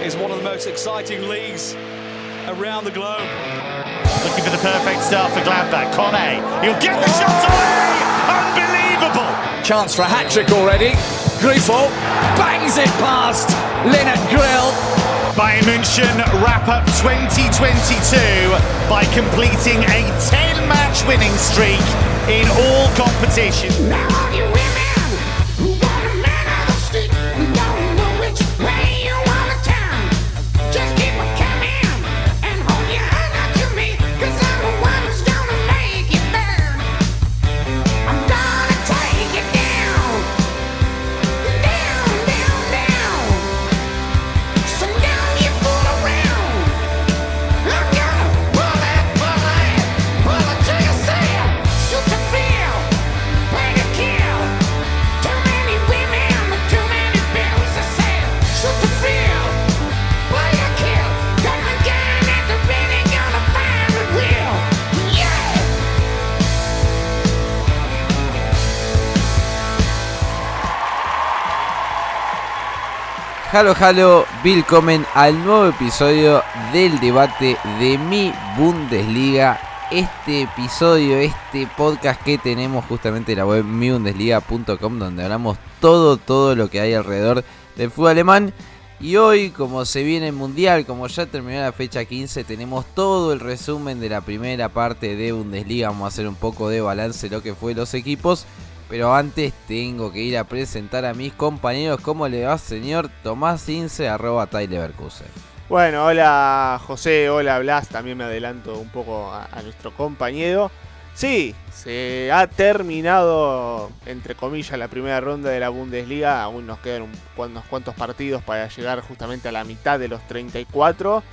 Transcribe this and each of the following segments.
is one of the most exciting leagues around the globe. Looking for the perfect start for Gladbach. Kone, he'll get the shot away! Unbelievable! Chance for a hat-trick already. Grifo bangs it past Lennart Grill. Bayern München wrap up 2022 by completing a 10-match winning streak in all competitions. Now all you women who want a man of the stick and don't know which way you want to turn, just keep on coming and hold your hand out to me, 'cause I'm the one who's gonna make you burn. I'm gonna take you down, down, down, down. So now you fool around. I'm gonna pull it till you see it. Shoot the field, play to kill. Too many women, too many bills to sell. Shoot the field, play to kill. Come again at the ready, gonna find the wheel. Yeah! Halo, willkommen al nuevo episodio del debate de mi Bundesliga. Este episodio, este podcast que tenemos justamente en la web mibundesliga.com, donde hablamos todo lo que hay alrededor del fútbol alemán. Y hoy, como se viene el mundial, como ya terminó la fecha 15, tenemos todo el resumen de la primera parte de Bundesliga. Vamos a hacer un poco de balance de lo que fue los equipos. Pero antes tengo que ir a presentar a mis compañeros. ¿Cómo le va, señor Tomás Ince, @TyLeverkusen? Bueno, hola José, hola Blas, también me adelanto un poco a nuestro compañero. Sí, se ha terminado, entre comillas, la primera ronda de la Bundesliga. Aún nos quedan unos cuantos partidos para llegar justamente a la mitad de los 34.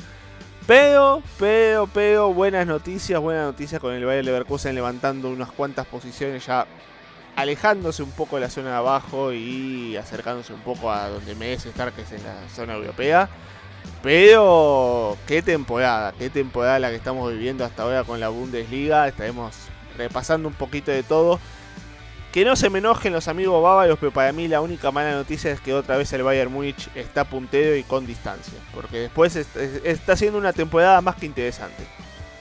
Pero, buenas noticias con el Bayer Leverkusen levantando unas cuantas posiciones, ya alejándose un poco de la zona de abajo y acercándose un poco a donde merece estar, que es en la zona europea. Pero qué temporada la que estamos viviendo hasta ahora con la Bundesliga. Estaremos repasando un poquito de todo. Que no se me enojen los amigos bávaros, pero para mí la única mala noticia es que otra vez el Bayern Múnich está puntero y con distancia, porque después está siendo una temporada más que interesante.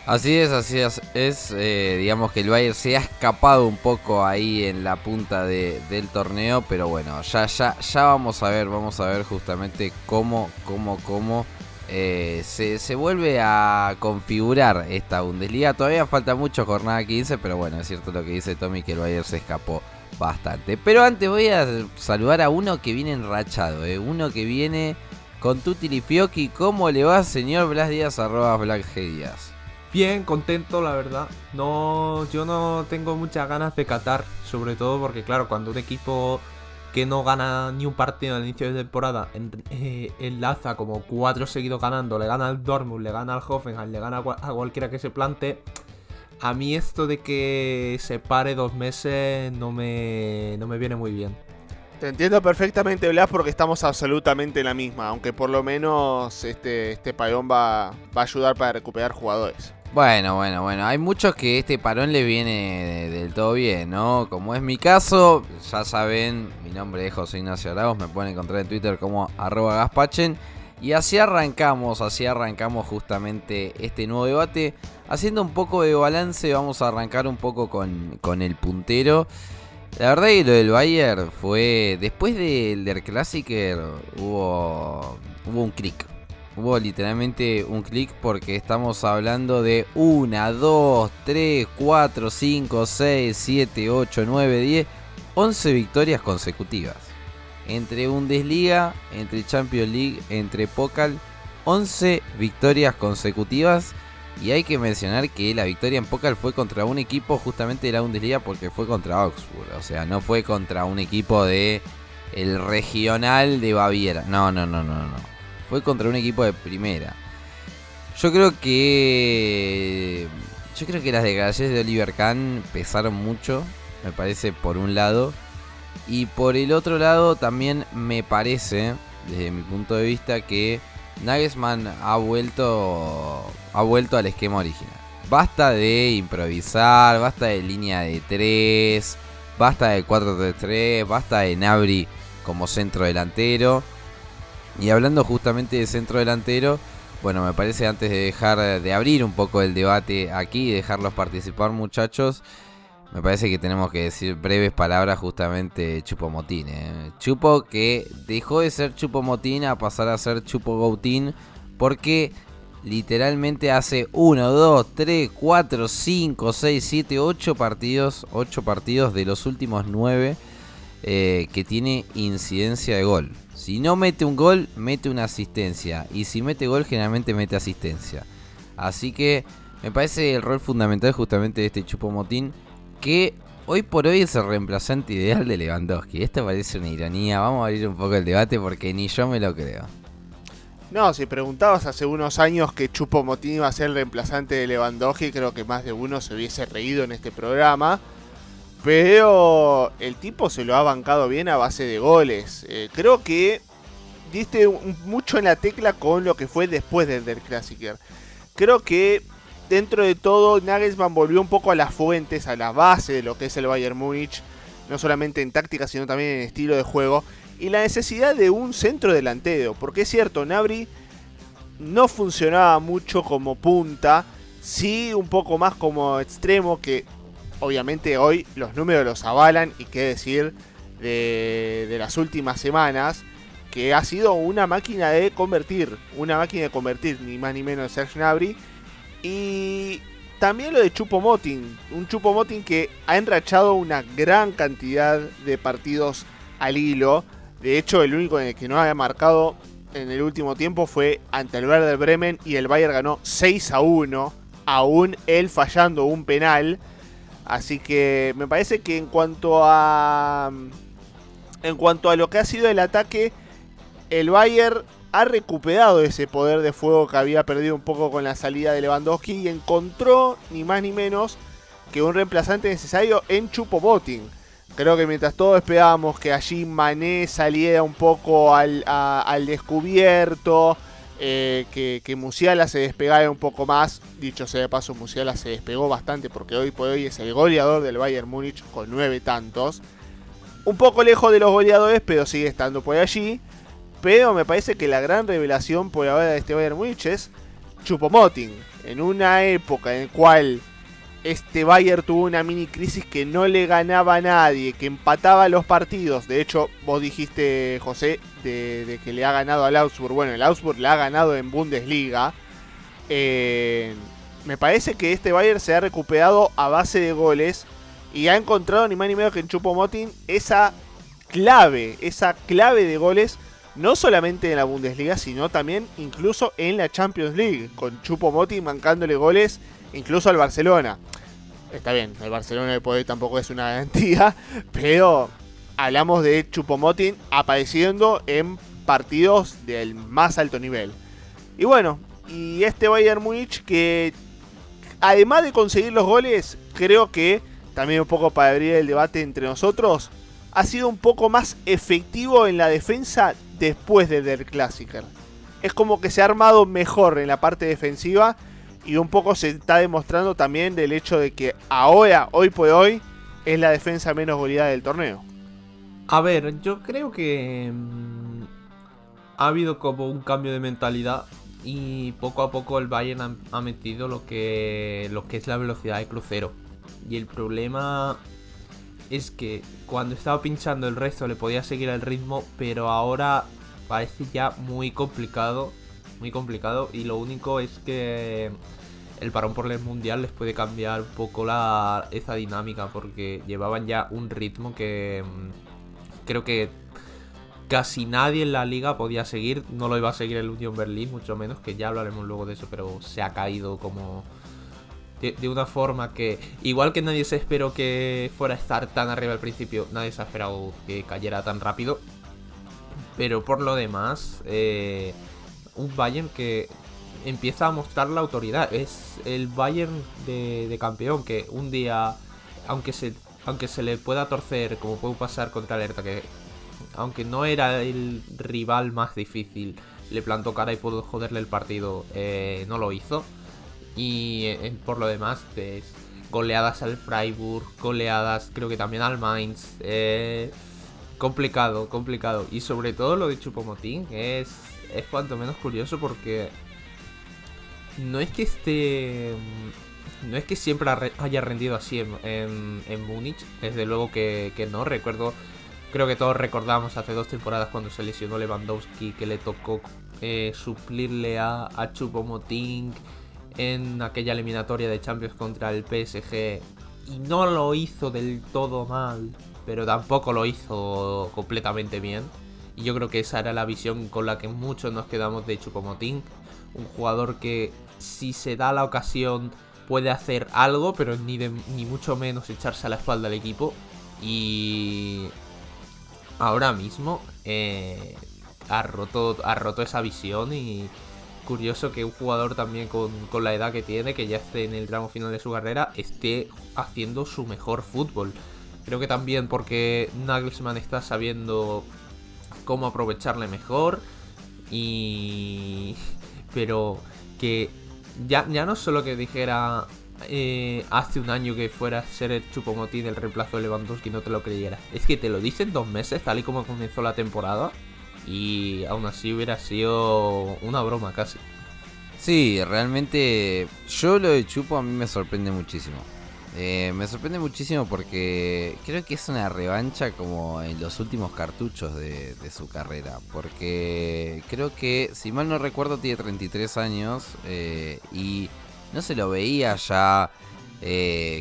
Así es, digamos que el Bayern se ha escapado un poco ahí en la punta del torneo, pero bueno, ya vamos a ver justamente cómo se vuelve a configurar esta Bundesliga. Todavía falta mucho, jornada 15, pero bueno, es cierto lo que dice Tommy, que el Bayern se escapó bastante. Pero antes voy a saludar a uno que viene enrachado, uno que viene con Tutti Fiocchi. ¿Cómo le va, señor Blas Díaz, @BlackGDíaz? Bien, contento, la verdad. Yo no tengo muchas ganas de Qatar, sobre todo porque, claro, cuando un equipo que no gana ni un partido al inicio de temporada enlaza como 4 seguidos ganando, le gana al Dortmund, le gana al Hoffenheim, le gana a cualquiera que se plante, a mí esto de que se pare 2 meses no me viene muy bien. Te entiendo perfectamente, Blas, porque estamos absolutamente en la misma, aunque por lo menos este parón va a ayudar para recuperar jugadores. Bueno, hay muchos que este parón le viene del todo bien, ¿no? Como es mi caso, ya saben, mi nombre es José Ignacio Arauz, me pueden encontrar en Twitter como @Gaspachen. Y así arrancamos justamente este nuevo debate. Haciendo un poco de balance, vamos a arrancar un poco con el puntero. La verdad que lo del Bayern fue, después del Der Klassiker, hubo un clic. Hubo literalmente un clic, porque estamos hablando de 1, 2, 3, 4, 5, 6, 7, 8, 9, 10, 11 victorias consecutivas. Entre Bundesliga, entre Champions League, entre Pokal, 11 victorias consecutivas. Y hay que mencionar que la victoria en Pokal fue contra un equipo justamente de la Bundesliga, porque fue contra Augsburg. O sea, no fue contra un equipo de el regional de Baviera. No. Fue contra un equipo de primera. Yo creo que las declaraciones de Oliver Kahn pesaron mucho, me parece, por un lado. Y por el otro lado también me parece, desde mi punto de vista, que Nagelsmann ha vuelto al esquema original. Basta de improvisar, basta de línea de 3, basta de 4-3-3, basta de Gnabry como centro delantero. Y hablando justamente de centro delantero, bueno, me parece antes de dejar de abrir un poco el debate aquí y dejarlos participar, muchachos, me parece que tenemos que decir breves palabras justamente Choupo-Moting. Chupo que dejó de ser Choupo-Moting a pasar a ser Choupo-Gautin, porque literalmente hace 1, 2, 3, 4, 5, 6, 7, 8 partidos de los últimos 9 que tiene incidencia de gol. Si no mete un gol, mete una asistencia. Y si mete gol, generalmente mete asistencia. Así que me parece el rol fundamental justamente de este Choupo-Moting, que hoy por hoy es el reemplazante ideal de Lewandowski. Esto parece una ironía. Vamos a abrir un poco el debate porque ni yo me lo creo. No, si preguntabas hace unos años que Choupo-Moting iba a ser el reemplazante de Lewandowski, creo que más de uno se hubiese reído en este programa. Pero el tipo se lo ha bancado bien a base de goles. Creo que diste mucho en la tecla con lo que fue después del Clásico. Creo que dentro de todo Nagelsmann volvió un poco a las fuentes, a la base de lo que es el Bayern Múnich. No solamente en táctica, sino también en estilo de juego. Y la necesidad de un centro delantero. Porque es cierto, Gnabry no funcionaba mucho como punta. Sí, un poco más como extremo, que obviamente hoy los números los avalan. Y qué decir de las últimas semanas, que ha sido una máquina de convertir. Una máquina de convertir, ni más ni menos, Serge Gnabry. Y también lo de Choupo-Moting. Un Choupo-Moting que ha enrachado una gran cantidad de partidos al hilo. De hecho, el único en el que no había marcado en el último tiempo fue ante el Werder Bremen, y el Bayern ganó 6-1, aún él fallando un penal. Así que me parece que en cuanto a lo que ha sido el ataque, el Bayern ha recuperado ese poder de fuego que había perdido un poco con la salida de Lewandowski, y encontró ni más ni menos que un reemplazante necesario en Choupo-Moting. Creo que mientras todos esperábamos que allí Mané saliera un poco al descubierto, que Musiala se despegara un poco más. Dicho sea de paso, Musiala se despegó bastante porque hoy por hoy es el goleador del Bayern Múnich con 9 tantos. Un poco lejos de los goleadores, pero sigue estando por allí. Pero me parece que la gran revelación por ahora de este Bayern Múnich es Choupo-Moting. En una época en la cual este Bayern tuvo una mini crisis, que no le ganaba a nadie, que empataba los partidos. De hecho, vos dijiste, José, de que le ha ganado al Augsburg. Bueno, el Augsburg le ha ganado en Bundesliga. Me parece que este Bayern se ha recuperado a base de goles y ha encontrado ni más ni menos que en Choupo-Moting esa clave de goles, no solamente en la Bundesliga, sino también incluso en la Champions League, con Choupo-Moting mancándole goles incluso al Barcelona. Está bien, el Barcelona de poder tampoco es una garantía, pero hablamos de Choupo-Moting apareciendo en partidos del más alto nivel. Y bueno, y este Bayern Múnich que, además de conseguir los goles, creo que, también un poco para abrir el debate entre nosotros, ha sido un poco más efectivo en la defensa después del Clásico. Es como que se ha armado mejor en la parte defensiva, y un poco se está demostrando también del hecho de que ahora, hoy por hoy, es la defensa menos goleada del torneo. A ver, yo creo que ha habido como un cambio de mentalidad, y poco a poco el Bayern ha metido lo que es la velocidad de crucero. Y el problema es que cuando estaba pinchando el resto le podía seguir el ritmo, pero ahora parece ya muy complicado, y lo único es que el parón por el mundial les puede cambiar un poco esa dinámica, porque llevaban ya un ritmo que creo que casi nadie en la liga podía seguir. No lo iba a seguir el Union Berlin, mucho menos, que ya hablaremos luego de eso, pero se ha caído como de una forma que, igual que nadie se esperó que fuera a estar tan arriba al principio, nadie se ha esperado que cayera tan rápido. Pero por lo demás, un Bayern que empieza a mostrar la autoridad. Es el Bayern de campeón, que un día, aunque se le pueda torcer, como puede pasar contra el Hertha, que aunque no era el rival más difícil, le plantó cara y pudo joderle el partido, no lo hizo. Y por lo demás, pues, goleadas al Freiburg, goleadas creo que también al Mainz, complicado. Y sobre todo lo de Choupo-Moting es cuanto menos curioso porque no es que siempre haya rendido así en Múnich. Desde luego que no. Creo que todos recordamos hace 2 temporadas cuando se lesionó Lewandowski que le tocó suplirle a Choupo-Moting en aquella eliminatoria de Champions contra el PSG. Y no lo hizo del todo mal, pero tampoco lo hizo completamente bien. Y yo creo que esa era la visión con la que muchos nos quedamos de Choupo-Moting. Un jugador que si se da la ocasión puede hacer algo, pero ni mucho menos echarse a la espalda al equipo. Y ahora mismo ha roto esa visión. Y curioso que un jugador también con la edad que tiene, que ya esté en el tramo final de su carrera, esté haciendo su mejor fútbol. Creo que también porque Nagelsmann está sabiendo cómo aprovecharle mejor. Pero que ya no solo que dijera hace un año que fuera a ser el Choupo-Moting el reemplazo de Lewandowski, no te lo creyera. Es que te lo dicen 2 meses, tal y como comenzó la temporada, y aún así hubiera sido una broma casi. Sí, realmente yo lo de Chupo a mí me sorprende muchísimo. Me sorprende muchísimo porque creo que es una revancha como en los últimos cartuchos de su carrera. Porque creo que, si mal no recuerdo, tiene 33 años y no se lo veía ya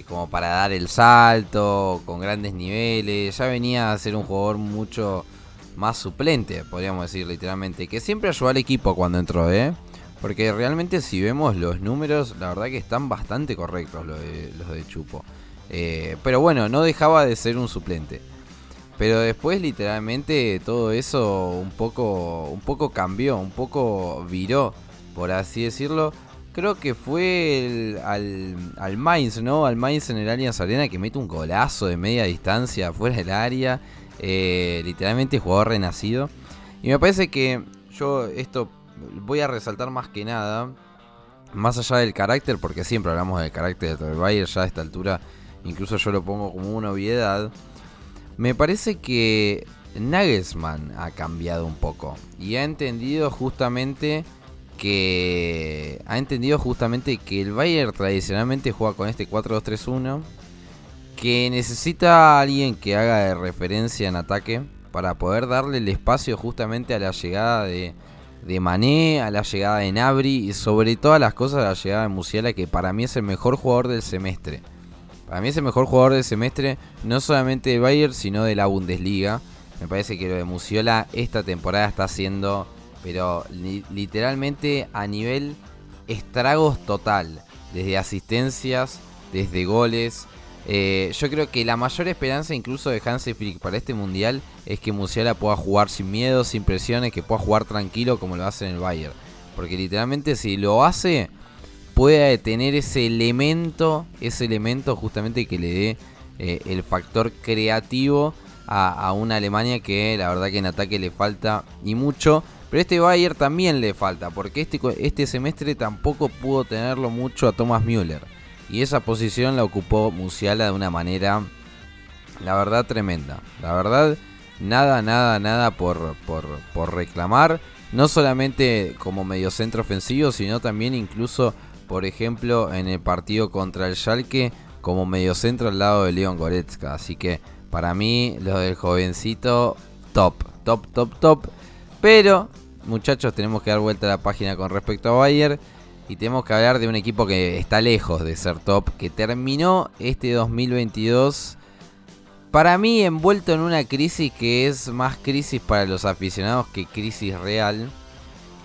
como para dar el salto, con grandes niveles. Ya venía a ser un jugador mucho más suplente, podríamos decir literalmente. Que siempre ayudó al equipo cuando entró, porque realmente si vemos los números, la verdad que están bastante correctos los de Chupo. Pero bueno, no dejaba de ser un suplente. Pero después literalmente todo eso un poco cambió, un poco viró, por así decirlo. Creo que fue al Mainz, ¿no? Al Mainz en el Allianz Arena, que mete un golazo de media distancia fuera del área. Literalmente jugador renacido. Y me parece que yo esto voy a resaltar más que nada, más allá del carácter, porque siempre hablamos del carácter del Bayern ya a esta altura, incluso yo lo pongo como una obviedad. Me parece que Nagelsmann ha cambiado un poco y ha entendido justamente que el Bayern tradicionalmente juega con este 4-2-3-1, que necesita a alguien que haga de referencia en ataque para poder darle el espacio justamente a la llegada de Mané, a la llegada de Gnabry y sobre todas las cosas a la llegada de Musiala, que para mí es el mejor jugador del semestre. Para mí es el mejor jugador del semestre, no solamente de Bayern, sino de la Bundesliga. Me parece que lo de Musiala esta temporada está haciendo, pero literalmente a nivel estragos total. Desde asistencias, desde goles. Yo creo que la mayor esperanza incluso de Hansi Flick para este mundial es que Musiala pueda jugar sin miedo, sin presiones, que pueda jugar tranquilo como lo hace en el Bayern. Porque literalmente si lo hace, puede tener ese elemento justamente que le dé el factor creativo a una Alemania que la verdad que en ataque le falta y mucho. Pero este Bayern también le falta, porque este semestre tampoco pudo tenerlo mucho a Thomas Müller. Y esa posición la ocupó Musiala de una manera, la verdad, tremenda. La verdad, nada por reclamar. No solamente como mediocentro ofensivo, sino también incluso, por ejemplo, en el partido contra el Schalke, como mediocentro al lado de Leon Goretzka. Así que, para mí, lo del jovencito, top. Pero, muchachos, tenemos que dar vuelta a la página con respecto a Bayern. Y tenemos que hablar de un equipo que está lejos de ser top, que terminó este 2022, para mí, envuelto en una crisis que es más crisis para los aficionados que crisis real.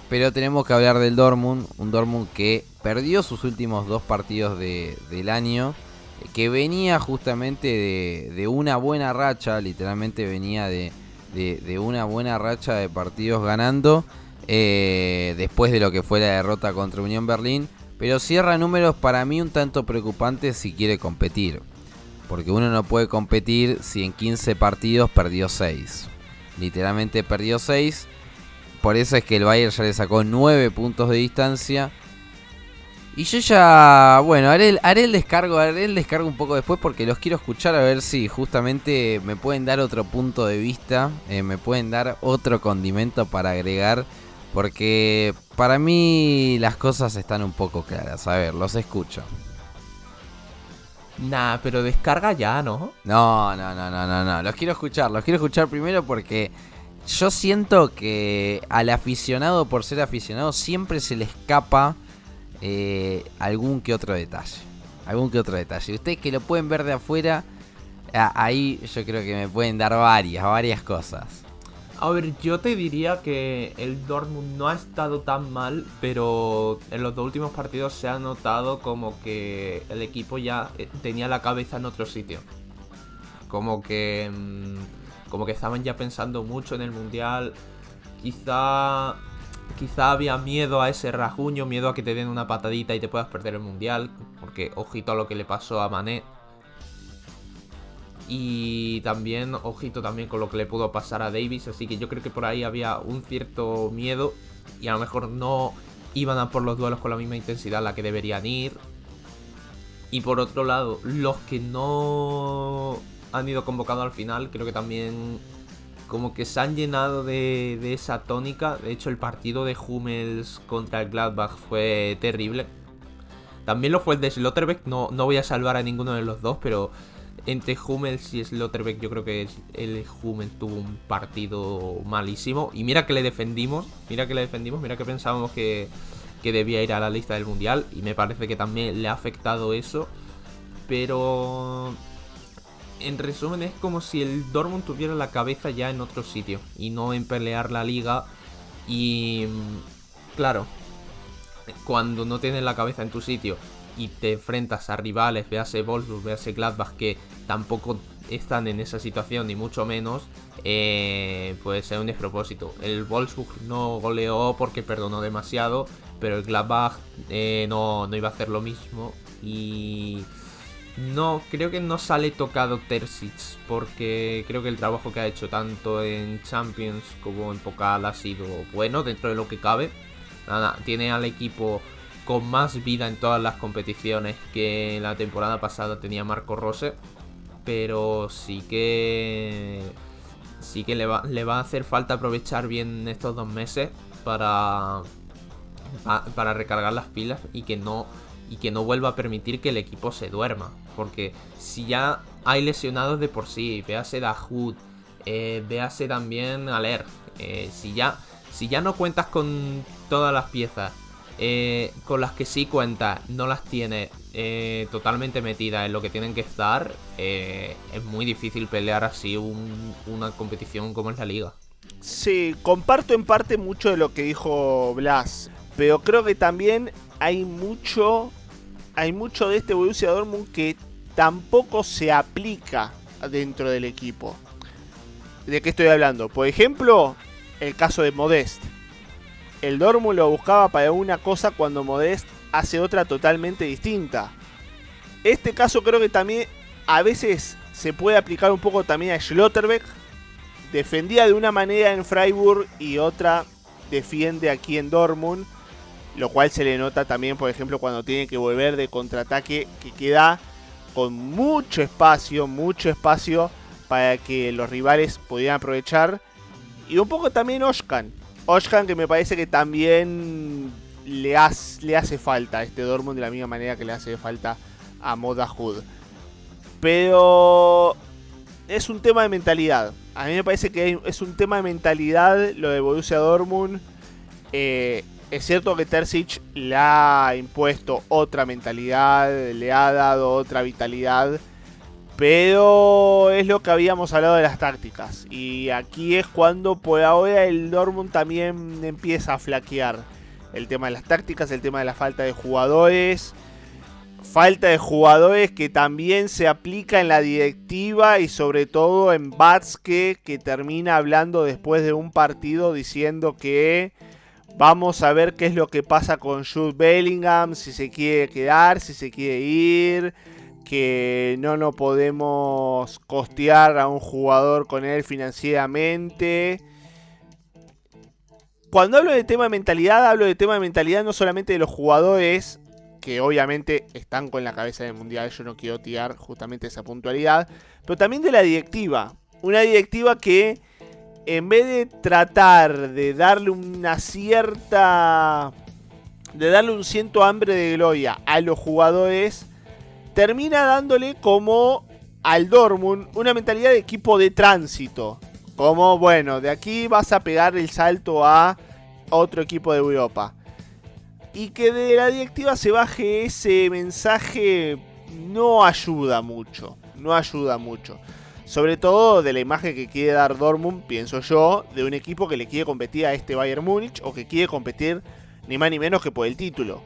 Pero tenemos que hablar del Dortmund, un Dortmund que perdió sus últimos 2 partidos del año, que venía justamente de una buena racha, literalmente venía de una buena racha de partidos ganando. Después de lo que fue la derrota contra Unión Berlín, pero cierra números para mí un tanto preocupantes si quiere competir, porque uno no puede competir si en 15 partidos perdió 6, literalmente perdió 6. Por eso es que el Bayern ya le sacó 9 puntos de distancia Y yo ya, bueno, haré el descargo un poco después porque los quiero escuchar a ver si justamente me pueden dar otro punto de vista, me pueden dar otro condimento para agregar, porque para mí las cosas están un poco claras. A ver, los escucho. Nah, pero descarga ya, ¿no? No, los quiero escuchar primero porque yo siento que al aficionado, por ser aficionado, siempre se le escapa algún que otro detalle. Ustedes que lo pueden ver de afuera, ahí yo creo que me pueden dar varias cosas. A ver, yo te diría que el Dortmund no ha estado tan mal, pero en los 2 últimos partidos se ha notado como que el equipo ya tenía la cabeza en otro sitio. Como que estaban ya pensando mucho en el Mundial. Quizá había miedo a ese rasguño, miedo a que te den una patadita y te puedas perder el Mundial, porque ojito a lo que le pasó a Mané. Y también, ojito también con lo que le pudo pasar a Davis, así que yo creo que por ahí había un cierto miedo y a lo mejor no iban a por los duelos con la misma intensidad a la que deberían ir. Y por otro lado, los que no han ido convocados al final, creo que también como que se han llenado de esa tónica. De hecho, el partido de Hummels contra el Gladbach fue terrible. También lo fue el de Schlotterbeck, no voy a salvar a ninguno de los dos, pero entre Hummels y Schlotterbeck yo creo que el Hummels tuvo un partido malísimo. Y mira que le defendimos, mira que pensábamos que debía ir a la lista del Mundial. Y me parece que también le ha afectado eso. Pero en resumen es como si el Dortmund tuviera la cabeza ya en otro sitio y no en pelear la liga. Y claro, cuando no tienes la cabeza en tu sitio y te enfrentas a rivales, véase Wolfsburg, véase Gladbach, que tampoco están en esa situación, ni mucho menos, puede ser un despropósito. El Wolfsburg no goleó porque perdonó demasiado, pero el Gladbach no iba a hacer lo mismo. Y no, creo que no sale tocado Terzic, porque creo que el trabajo que ha hecho tanto en Champions como en Pokal ha sido bueno dentro de lo que cabe. Nada, tiene al equipo con más vida en todas las competiciones que la temporada pasada tenía Marco Rose, pero sí que le va a hacer falta aprovechar bien estos 2 meses para recargar las pilas y que no vuelva a permitir que el equipo se duerma, porque si ya hay lesionados de por sí, véase Dahoud, véase también Aller, si ya no cuentas con todas las piezas, con las que sí cuentas, no las tienes totalmente metidas en lo que tienen que estar, es muy difícil pelear así una competición como es la Liga. Sí, comparto en parte mucho de lo que dijo Blas, pero creo que también hay mucho de este Borussia Dortmund que tampoco se aplica dentro del equipo. ¿De qué estoy hablando? Por ejemplo, el caso de Modest. El Dortmund lo buscaba para una cosa cuando Modest hace otra totalmente distinta. Este caso creo que también a veces se puede aplicar un poco también a Schlotterbeck. Defendía de una manera en Freiburg y otra defiende aquí en Dortmund. Lo cual se le nota también, por ejemplo, cuando tiene que volver de contraataque, que queda con mucho espacio para que los rivales pudieran aprovechar. Y un poco también Özcan, que me parece que también le hace falta a este Dortmund de la misma manera que le hace falta a Mo Dahoud. Pero es un tema de mentalidad. A mí me parece que es un tema de mentalidad lo de Borussia Dortmund. Es cierto que Terzic le ha impuesto otra mentalidad, le ha dado otra vitalidad, pero es lo que habíamos hablado de las tácticas. Y aquí es cuando por ahora el Dortmund también empieza a flaquear. El tema de las tácticas, el tema de la falta de jugadores. Falta de jugadores que también se aplica en la directiva y sobre todo en Watzke, que termina hablando después de un partido diciendo que vamos a ver qué es lo que pasa con Jude Bellingham, si se quiere quedar, si se quiere ir, que no podemos costear a un jugador con él financieramente. Cuando hablo de tema de mentalidad no solamente de los jugadores que obviamente están con la cabeza del Mundial, yo no quiero tirar justamente esa puntualidad, pero también de la directiva. Una directiva que en vez de tratar de darle una cierta... de darle un cierto hambre de gloria a los jugadores, termina dándole como al Dortmund una mentalidad de equipo de tránsito. Como, bueno, de aquí vas a pegar el salto a otro equipo de Europa. Y que de la directiva se baje ese mensaje no ayuda mucho. No ayuda mucho. Sobre todo de la imagen que quiere dar Dortmund, pienso yo, de un equipo que le quiere competir a este Bayern Múnich o que quiere competir ni más ni menos que por el título.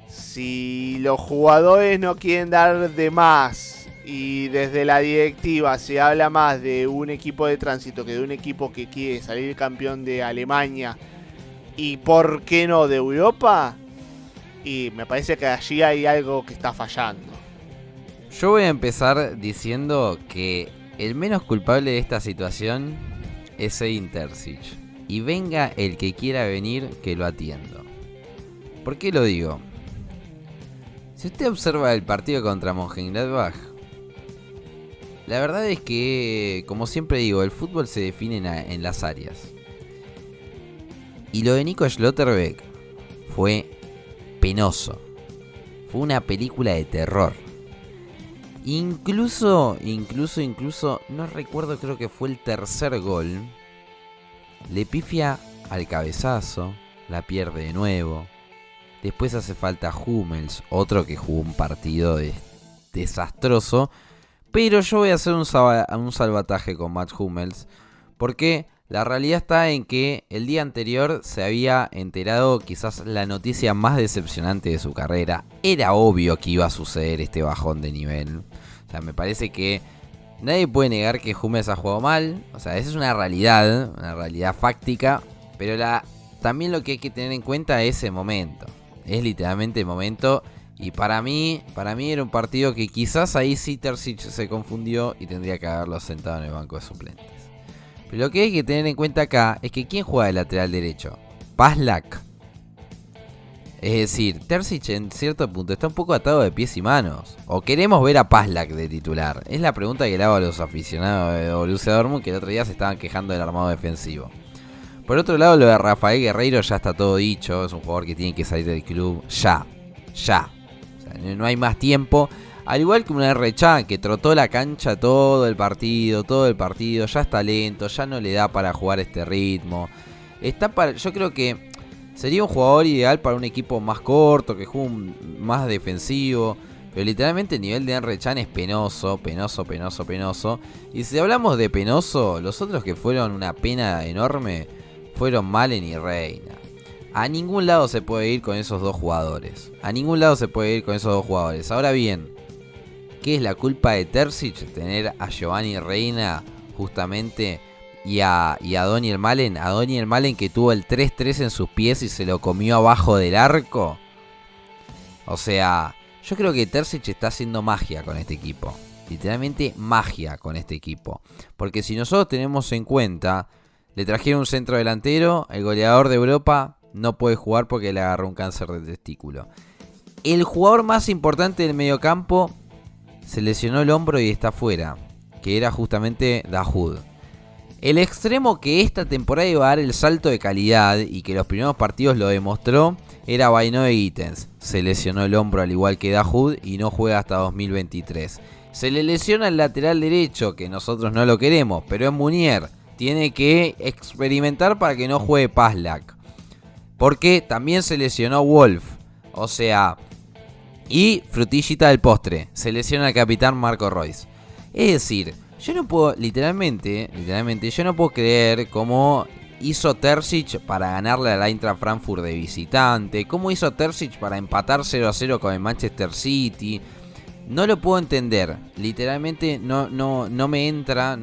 Si los jugadores no quieren dar de más y desde la directiva se habla más de un equipo de tránsito que de un equipo que quiere salir campeón de Alemania y por qué no de Europa, y me parece que allí hay algo que está fallando. Yo voy a empezar diciendo que el menos culpable de esta situación es Edin Terzic. Y venga el que quiera venir, que lo atiendo. ¿Por qué lo digo? Si usted observa el partido contra Mönchengladbach, la verdad es que, como siempre digo, el fútbol se define en las áreas. Y lo de Nico Schlotterbeck fue penoso. Fue una película de terror. Incluso, no recuerdo, creo que fue el tercer gol. Le pifia al cabezazo, la pierde de nuevo. Después hace falta Hummels, otro que jugó un partido desastroso. Pero yo voy a hacer un salvataje con Mats Hummels, porque la realidad está en que el día anterior se había enterado quizás la noticia más decepcionante de su carrera. Era obvio que iba a suceder este bajón de nivel. O sea, me parece que nadie puede negar que Hummels ha jugado mal. O sea, esa es una realidad fáctica. Pero también lo que hay que tener en cuenta es el momento. Es literalmente el momento. Y para mí era un partido que quizás ahí sí Terzic se confundió y tendría que haberlo sentado en el banco de suplentes. Pero lo que hay que tener en cuenta acá es que ¿quién juega de lateral derecho? Paslak. Es decir, Terzic en cierto punto está un poco atado de pies y manos. ¿O queremos ver a Paslak de titular? Es la pregunta que le hago a los aficionados de Borussia Dortmund, que el otro día se estaban quejando del armado defensivo. Por otro lado, lo de Rafael Guerreiro ya está todo dicho. Es un jugador que tiene que salir del club ya. O sea, no hay más tiempo. Al igual que un R. Chan que trotó la cancha todo el partido. Ya está lento, ya no le da para jugar este ritmo. Yo creo que sería un jugador ideal para un equipo más corto, que juegue más defensivo. Pero literalmente el nivel de R. Chan es penoso. Y si hablamos de penoso, los otros que fueron una pena enorme fueron Malen y Reina. A ningún lado se puede ir con esos dos jugadores. Ahora bien, ¿qué es la culpa de Terzic? Tener a Giovanni Reina justamente y a Daniel Malen. A Daniel Malen que tuvo el 3-3 en sus pies y se lo comió abajo del arco. O sea, yo creo que Terzic está haciendo magia con este equipo. Literalmente magia con este equipo. Porque si nosotros tenemos en cuenta, le trajeron un centro delantero, el goleador de Europa no puede jugar porque le agarró un cáncer de testículo. El jugador más importante del mediocampo se lesionó el hombro y está fuera, que era justamente Dahoud. El extremo que esta temporada iba a dar el salto de calidad y que los primeros partidos lo demostró era Bainoe Gittens. Se lesionó el hombro al igual que Dahoud y no juega hasta 2023. Se le lesiona el lateral derecho, que nosotros no lo queremos, pero es Munier. Tiene que experimentar para que no juegue Paslak. Porque también se lesionó Wolf. O sea, y frutillita del postre, se lesiona el capitán Marco Reus. Es decir, yo no puedo, literalmente, yo no puedo creer cómo hizo Terzic para ganarle al Eintracht Frankfurt de visitante. Cómo hizo Terzic para empatar 0-0 con el Manchester City. No lo puedo entender. Literalmente no me entra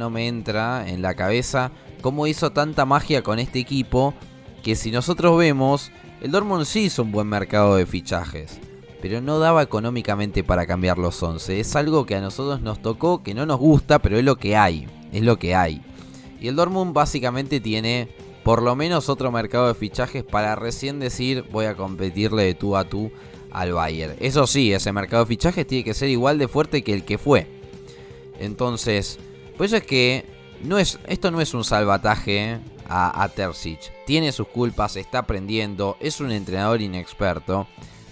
en la cabeza cómo hizo tanta magia con este equipo. Que si nosotros vemos, el Dortmund sí hizo un buen mercado de fichajes, pero no daba económicamente para cambiar los 11. Es algo que a nosotros nos tocó, que no nos gusta, pero es lo que hay. Y el Dortmund básicamente tiene por lo menos otro mercado de fichajes para recién decir voy a competirle de tú a tú al Bayern. Eso sí, ese mercado de fichajes tiene que ser igual de fuerte que el que fue. Entonces, por eso es que esto no es un salvataje a Terzic. Tiene sus culpas, está aprendiendo, es un entrenador inexperto.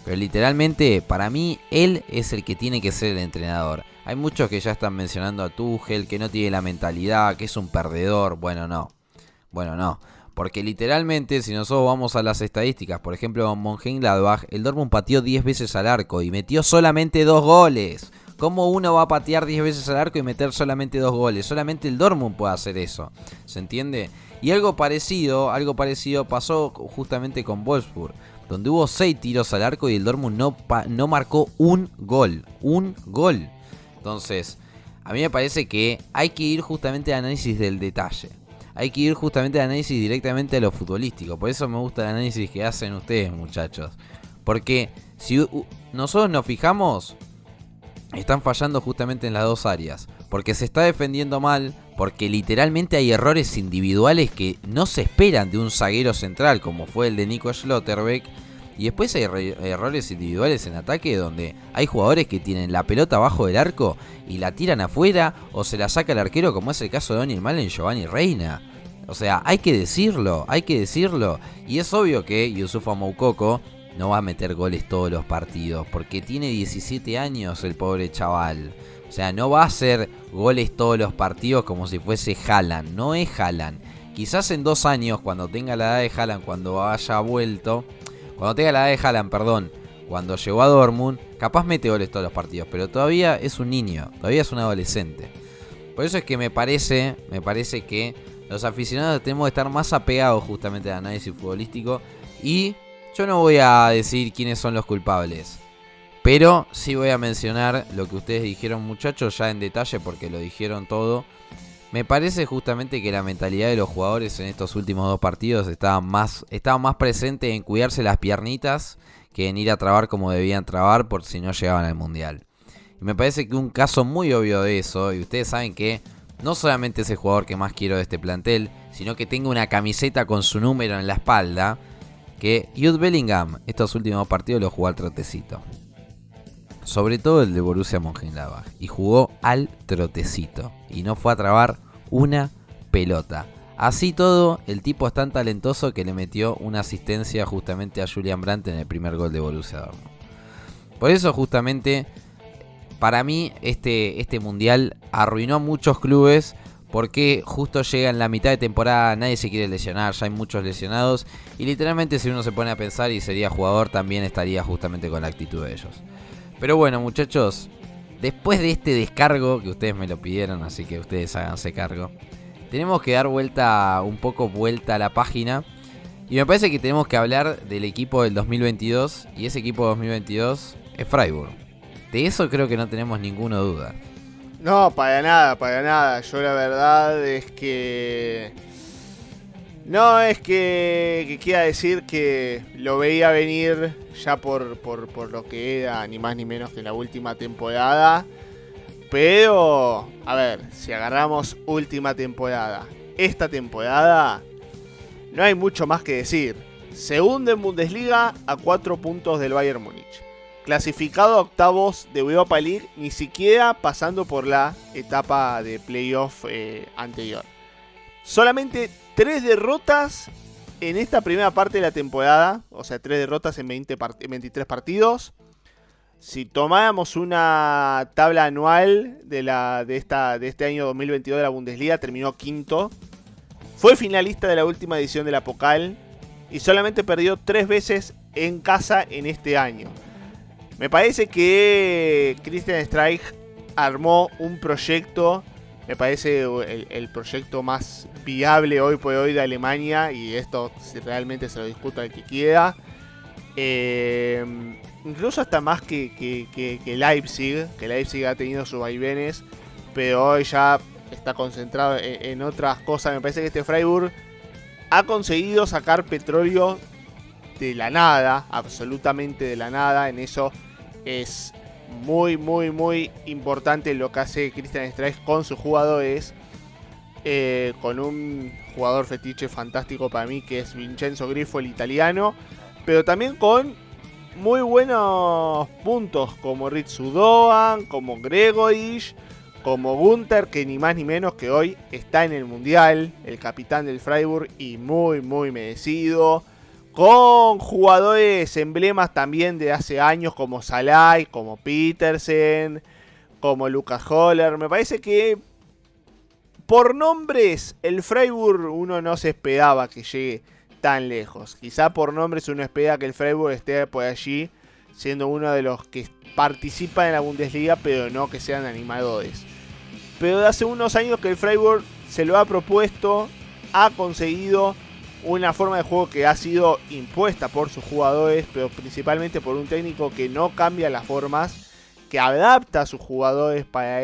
Pero literalmente, para mí, él es el que tiene que ser el entrenador. Hay muchos que ya están mencionando a Tuchel, que no tiene la mentalidad, que es un perdedor. Bueno, no. Porque literalmente, si nosotros vamos a las estadísticas, por ejemplo, en Mönchengladbach, el Dortmund pateó 10 veces al arco y metió solamente 2 goles. ¿Cómo uno va a patear 10 veces al arco y meter solamente 2 goles? Solamente el Dortmund puede hacer eso. ¿Se entiende? Y algo parecido pasó justamente con Wolfsburg, donde hubo 6 tiros al arco y el Dortmund no marcó un gol. Entonces, a mí me parece que hay que ir justamente al análisis del detalle. Hay que ir justamente al análisis directamente a lo futbolístico. Por eso me gusta el análisis que hacen ustedes, muchachos. Porque si nosotros nos fijamos, están fallando justamente en las dos áreas. Porque se está defendiendo mal, porque literalmente hay errores individuales que no se esperan de un zaguero central, como fue el de Nico Schlotterbeck. Y después hay errores individuales en ataque donde hay jugadores que tienen la pelota abajo del arco y la tiran afuera o se la saca el arquero, como es el caso de Daniel Malen y Giovanni Reina. O sea, hay que decirlo. Y es obvio que Youssoufa Moukoko no va a meter goles todos los partidos, porque tiene 17 años el pobre chaval. O sea, no va a hacer goles todos los partidos como si fuese Haaland. No es Haaland. Quizás en 2 años, cuando tenga la edad de Haaland, cuando tenga la edad de Haaland, cuando llegó a Dortmund, capaz mete goles todos los partidos, pero todavía es un niño, todavía es un adolescente. Por eso es que me parece que los aficionados tenemos que estar más apegados justamente al análisis futbolístico. Y yo no voy a decir quiénes son los culpables, pero sí voy a mencionar lo que ustedes dijeron, muchachos, ya en detalle, porque lo dijeron todo. Me parece justamente que la mentalidad de los jugadores en estos últimos 2 partidos estaba más presente en cuidarse las piernitas que en ir a trabar como debían trabar por si no llegaban al Mundial. Y me parece que un caso muy obvio de eso, y ustedes saben que no solamente es el jugador que más quiero de este plantel, sino que tengo una camiseta con su número en la espalda, que Jude Bellingham estos últimos partidos lo jugó al trotecito. Sobre todo el de Borussia Mönchengladbach. Y jugó al trotecito. Y no fue a trabar una pelota. Así todo, el tipo es tan talentoso que le metió una asistencia justamente a Julian Brandt en el primer gol de Borussia Dortmund. Por eso justamente, para mí, este mundial arruinó a muchos clubes. Porque justo llega en la mitad de temporada, nadie se quiere lesionar, ya hay muchos lesionados. Y literalmente si uno se pone a pensar y sería jugador, también estaría justamente con la actitud de ellos. Pero bueno, muchachos, después de este descargo, que ustedes me lo pidieron, así que ustedes háganse cargo, tenemos que dar vuelta a la página. Y me parece que tenemos que hablar del equipo del 2022. Y ese equipo del 2022 es Freiburg. De eso creo que no tenemos ninguna duda. No, para nada. Yo la verdad es que... No es que quiera decir que lo veía venir ya por lo que era, ni más ni menos que la última temporada. Pero, a ver, si agarramos última temporada, esta temporada, no hay mucho más que decir. Segundo en Bundesliga a 4 puntos del Bayern Múnich. Clasificado a octavos de Europa League, ni siquiera pasando por la etapa de playoff anterior. Solamente 3 derrotas en esta primera parte de la temporada. O sea, 3 derrotas en 23 partidos. Si tomáramos una tabla anual de este año 2022 de la Bundesliga, terminó quinto. Fue finalista de la última edición de la Pokal. Y solamente perdió 3 veces en casa en este año. Me parece que Christian Streich armó un proyecto, me parece el proyecto más viable hoy por hoy de Alemania, y esto realmente se lo discuto al que quiera. Incluso hasta más que Leipzig, que Leipzig ha tenido sus vaivenes, pero hoy ya está concentrado en otras cosas. Me parece que este Freiburg ha conseguido sacar petróleo de la nada, absolutamente de la nada. En eso es muy importante lo que hace Christian Streich con sus jugadores, con un jugador fetiche fantástico para mí que es Vincenzo Grifo, el italiano, pero también con muy buenos puntos como Ritsu Doan, como Gregory, como Gunther, que ni más ni menos que hoy está en el Mundial, el capitán del Freiburg, y muy merecido. Con jugadores emblemas también de hace años como Salai, como Petersen, como Lucas Holler. Me parece que por nombres el Freiburg uno no se esperaba que llegue tan lejos. Quizá por nombres uno espera que el Freiburg esté por allí, siendo uno de los que participan en la Bundesliga, pero no que sean animadores. Pero de hace unos años que el Freiburg se lo ha propuesto, ha conseguido una forma de juego que ha sido impuesta por sus jugadores, pero principalmente por un técnico que no cambia las formas, que adapta a sus jugadores para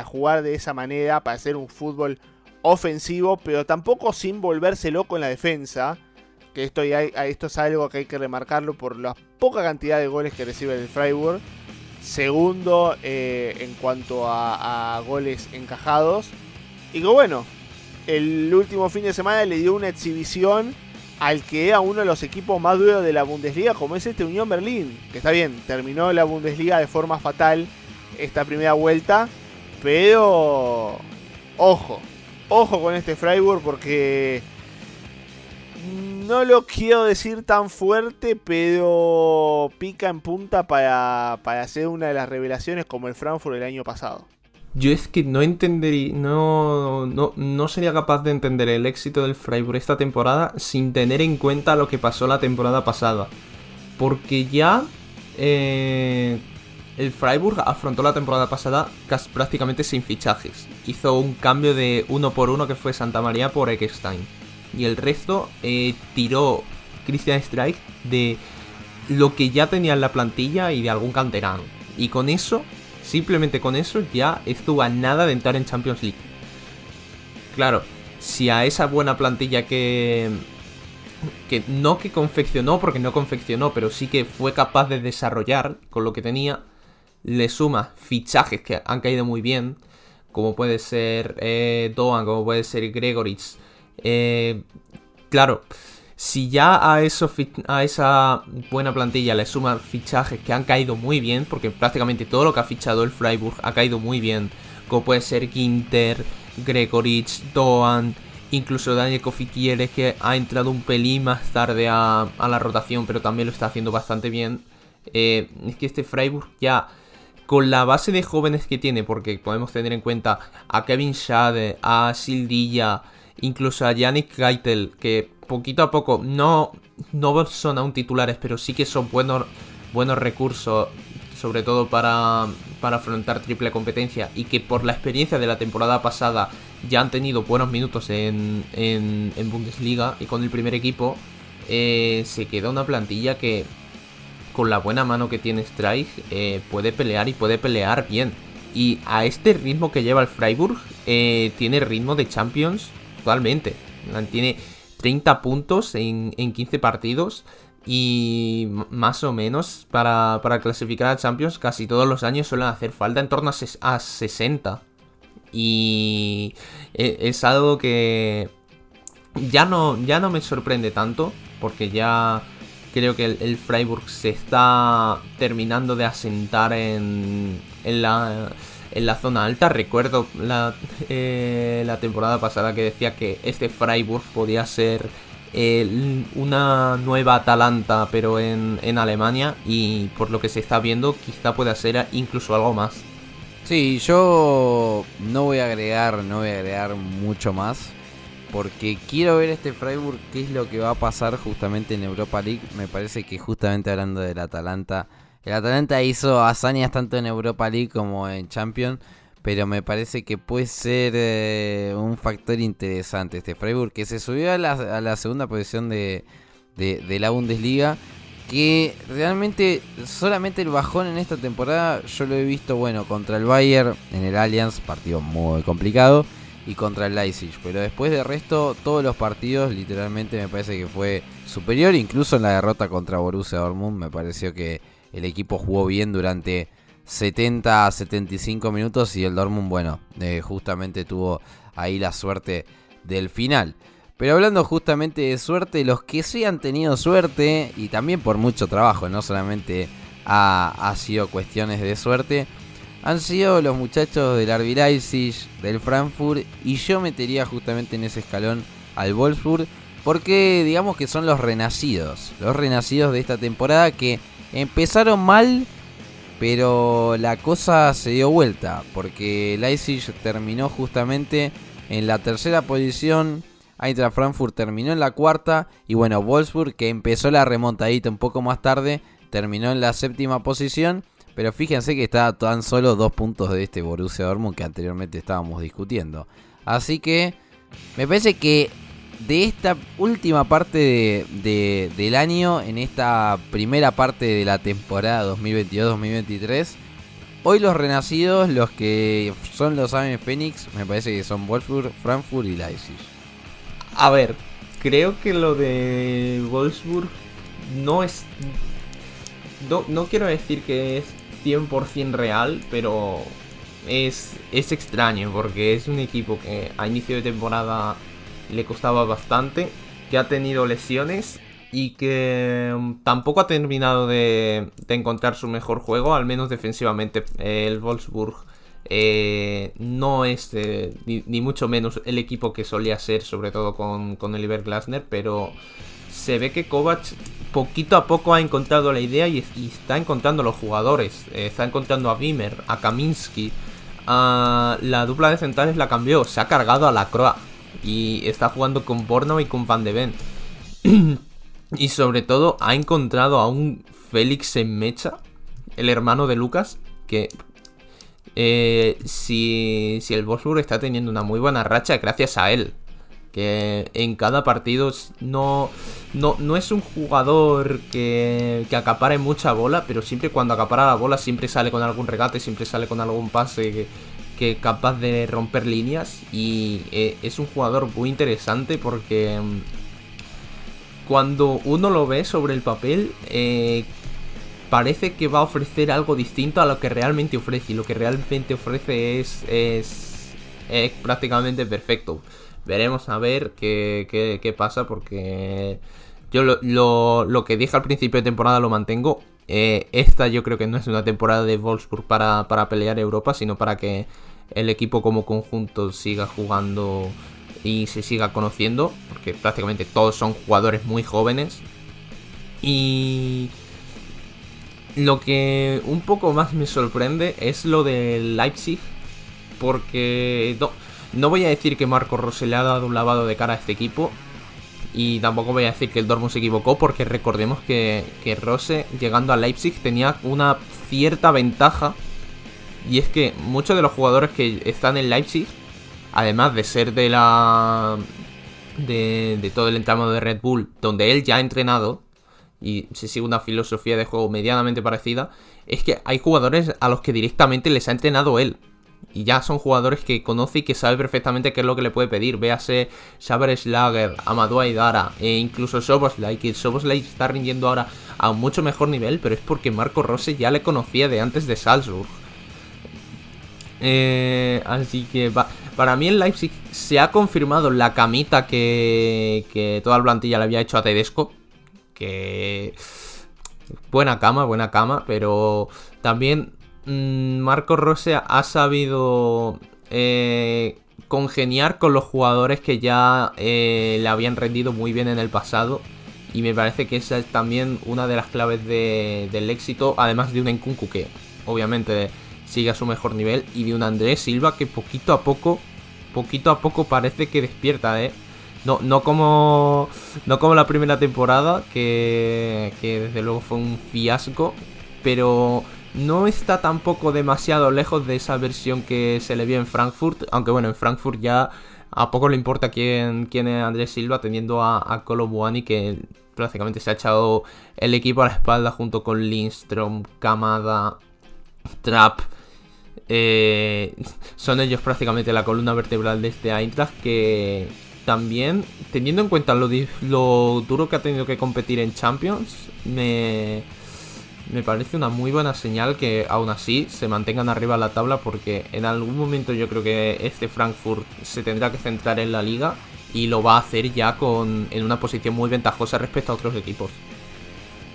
jugar de esa manera, para hacer un fútbol ofensivo, pero tampoco sin volverse loco en la defensa. Que esto es algo que hay que remarcarlo por la poca cantidad de goles que recibe el Freiburg. Segundo en cuanto a goles encajados. Y que bueno, el último fin de semana le dio una exhibición al que era uno de los equipos más duros de la Bundesliga, como es este Unión Berlín. Que está bien, terminó la Bundesliga de forma fatal esta primera vuelta. Pero ojo con este Freiburg, porque no lo quiero decir tan fuerte, pero pica en punta para ser una de las revelaciones como el Frankfurt el año pasado. Yo es que no entendería, no sería capaz de entender el éxito del Freiburg esta temporada sin tener en cuenta lo que pasó la temporada pasada. Porque ya el Freiburg afrontó la temporada pasada casi prácticamente sin fichajes. Hizo un cambio de 1-1 que fue Santa María por Eckstein. Y el resto tiró Christian Streich de lo que ya tenía en la plantilla y de algún canterano. Y con eso, simplemente con eso, ya estuvo a nada de entrar en Champions League. Claro, si a esa buena plantilla que no que confeccionó, porque no confeccionó, pero sí que fue capaz de desarrollar con lo que tenía, le suma fichajes que han caído muy bien, como puede ser Doan, como puede ser Gregoritsch. Claro, si ya a esa buena plantilla le suman fichajes que han caído muy bien, porque prácticamente todo lo que ha fichado el Freiburg ha caído muy bien, como puede ser Ginter, Gregoritsch, Doan, incluso Daniel Kofi-Kieres, que ha entrado un pelín más tarde a la rotación, pero también lo está haciendo bastante bien. Es que este Freiburg ya, con la base de jóvenes que tiene, porque podemos tener en cuenta a Kevin Schade, a Sildilla, incluso a Yannick Keitel, que poquito a poco no son aún titulares, pero sí que son buenos recursos, sobre todo para afrontar triple competencia, y que por la experiencia de la temporada pasada ya han tenido buenos minutos en Bundesliga y con el primer equipo. Se queda una plantilla que, con la buena mano que tiene Streich, puede pelear y puede pelear bien. Y a este ritmo que lleva el Freiburg, tiene ritmo de Champions totalmente. Tiene 30 puntos en 15 partidos y más o menos para clasificar a Champions casi todos los años suelen hacer falta en torno a 60. Y es algo que ya no me sorprende tanto, porque ya creo que el Freiburg se está terminando de asentar en la zona alta. Recuerdo la temporada pasada que decía que este Freiburg podía ser una nueva Atalanta, pero en Alemania, y por lo que se está viendo quizá pueda ser incluso algo más. Sí, yo no voy a agregar mucho más, porque quiero ver este Freiburg qué es lo que va a pasar justamente en Europa League. Me parece que justamente hablando del Atalanta, el Atalanta hizo hazañas tanto en Europa League como en Champions, pero me parece que puede ser un factor interesante este Freiburg, que se subió a la segunda posición de la Bundesliga, que realmente solamente el bajón en esta temporada yo lo he visto, bueno, contra el Bayern en el Allianz, partido muy complicado, y contra el Leipzig, pero después de resto todos los partidos literalmente me parece que fue superior. Incluso en la derrota contra Borussia Dortmund me pareció que el equipo jugó bien durante 70 a 75 minutos y el Dortmund, bueno, justamente tuvo ahí la suerte del final. Pero hablando justamente de suerte, los que sí han tenido suerte, y también por mucho trabajo, no solamente ha sido cuestiones de suerte, han sido los muchachos del RB Leipzig, del Frankfurt, y yo metería justamente en ese escalón al Wolfsburg, porque digamos que son los renacidos de esta temporada, que empezaron mal, pero la cosa se dio vuelta, porque Leipzig terminó justamente en la tercera posición, Eintracht Frankfurt terminó en la cuarta, y bueno, Wolfsburg, que empezó la remontadita un poco más tarde, terminó en la séptima posición. Pero fíjense que está tan solo 2 puntos de este Borussia Dortmund que anteriormente estábamos discutiendo. Así que me parece que de esta última parte del año, en esta primera parte de la temporada 2022-2023, hoy los renacidos, los que son los Ave Fénix, me parece que son Wolfsburg, Frankfurt y Leipzig. A ver, creo que lo de Wolfsburg no es... No quiero decir que es 100% real, pero es extraño, porque es un equipo que a inicio de temporada le costaba bastante, que ha tenido lesiones y que tampoco ha terminado de encontrar su mejor juego, al menos defensivamente. El Wolfsburg no es ni mucho menos el equipo que solía ser, sobre todo con Oliver Glasner, pero se ve que Kovac poquito a poco ha encontrado la idea y está encontrando los jugadores. Está encontrando a Wimmer, a Kaminski. La dupla de centrales la cambió. Se ha cargado a Lacroix. Y está jugando con Borno y con Van de Ven. Y sobre todo ha encontrado a un Félix en Mecha, el hermano de Lucas, que si el Wolfsburg está teniendo una muy buena racha gracias a él. Que en cada partido no es un jugador que acapare mucha bola, pero siempre cuando acapara la bola siempre sale con algún regate, siempre sale con algún pase que es capaz de romper líneas. Y es un jugador muy interesante porque cuando uno lo ve sobre el papel, parece que va a ofrecer algo distinto a lo que realmente ofrece. Y lo que realmente ofrece es prácticamente perfecto. Veremos a ver qué pasa, porque yo lo que dije al principio de temporada lo mantengo. Esta yo creo que no es una temporada de Wolfsburg para pelear Europa, sino para que el equipo como conjunto siga jugando y se siga conociendo, porque prácticamente todos son jugadores muy jóvenes. Y lo que un poco más me sorprende es lo del Leipzig, porque no voy a decir que Marco Rose le ha dado un lavado de cara a este equipo, y tampoco voy a decir que el Dortmund se equivocó, porque recordemos que Rose, llegando a Leipzig, tenía una cierta ventaja, y es que muchos de los jugadores que están en Leipzig, además de ser de todo el entramado de Red Bull, donde él ya ha entrenado y se sigue una filosofía de juego medianamente parecida, es que hay jugadores a los que directamente les ha entrenado él. Y ya son jugadores que conoce y que sabe perfectamente qué es lo que le puede pedir. Véase Xaver Schlager, Amadou Aidara e incluso Szoboszlai, que Szoboszlai está rindiendo ahora a un mucho mejor nivel, pero es porque Marco Rose ya le conocía de antes de Salzburg. Así que para mí en Leipzig se ha confirmado la camita que toda la plantilla le había hecho a Tedesco. Que buena cama, pero también Marco Rose ha sabido congeniar con los jugadores que ya le habían rendido muy bien en el pasado. Y me parece que esa es también una de las claves del éxito, además de un Nkunku que obviamente sigue a su mejor nivel, y de un Andrés Silva que poquito a poco parece que despierta, No como la primera temporada, que desde luego fue un fiasco, pero no está tampoco demasiado lejos de esa versión que se le vio en Frankfurt, aunque bueno, en Frankfurt ya a poco le importa quién es Andrés Silva, teniendo a Kolo Muani, que prácticamente se ha echado el equipo a la espalda junto con Lindström, Kamada, Trapp. Son ellos prácticamente la columna vertebral de este Eintracht, que también, teniendo en cuenta lo duro que ha tenido que competir en Champions, me parece una muy buena señal que aún así se mantengan arriba en la tabla, porque en algún momento yo creo que este Frankfurt se tendrá que centrar en la liga, y lo va a hacer ya en una posición muy ventajosa respecto a otros equipos.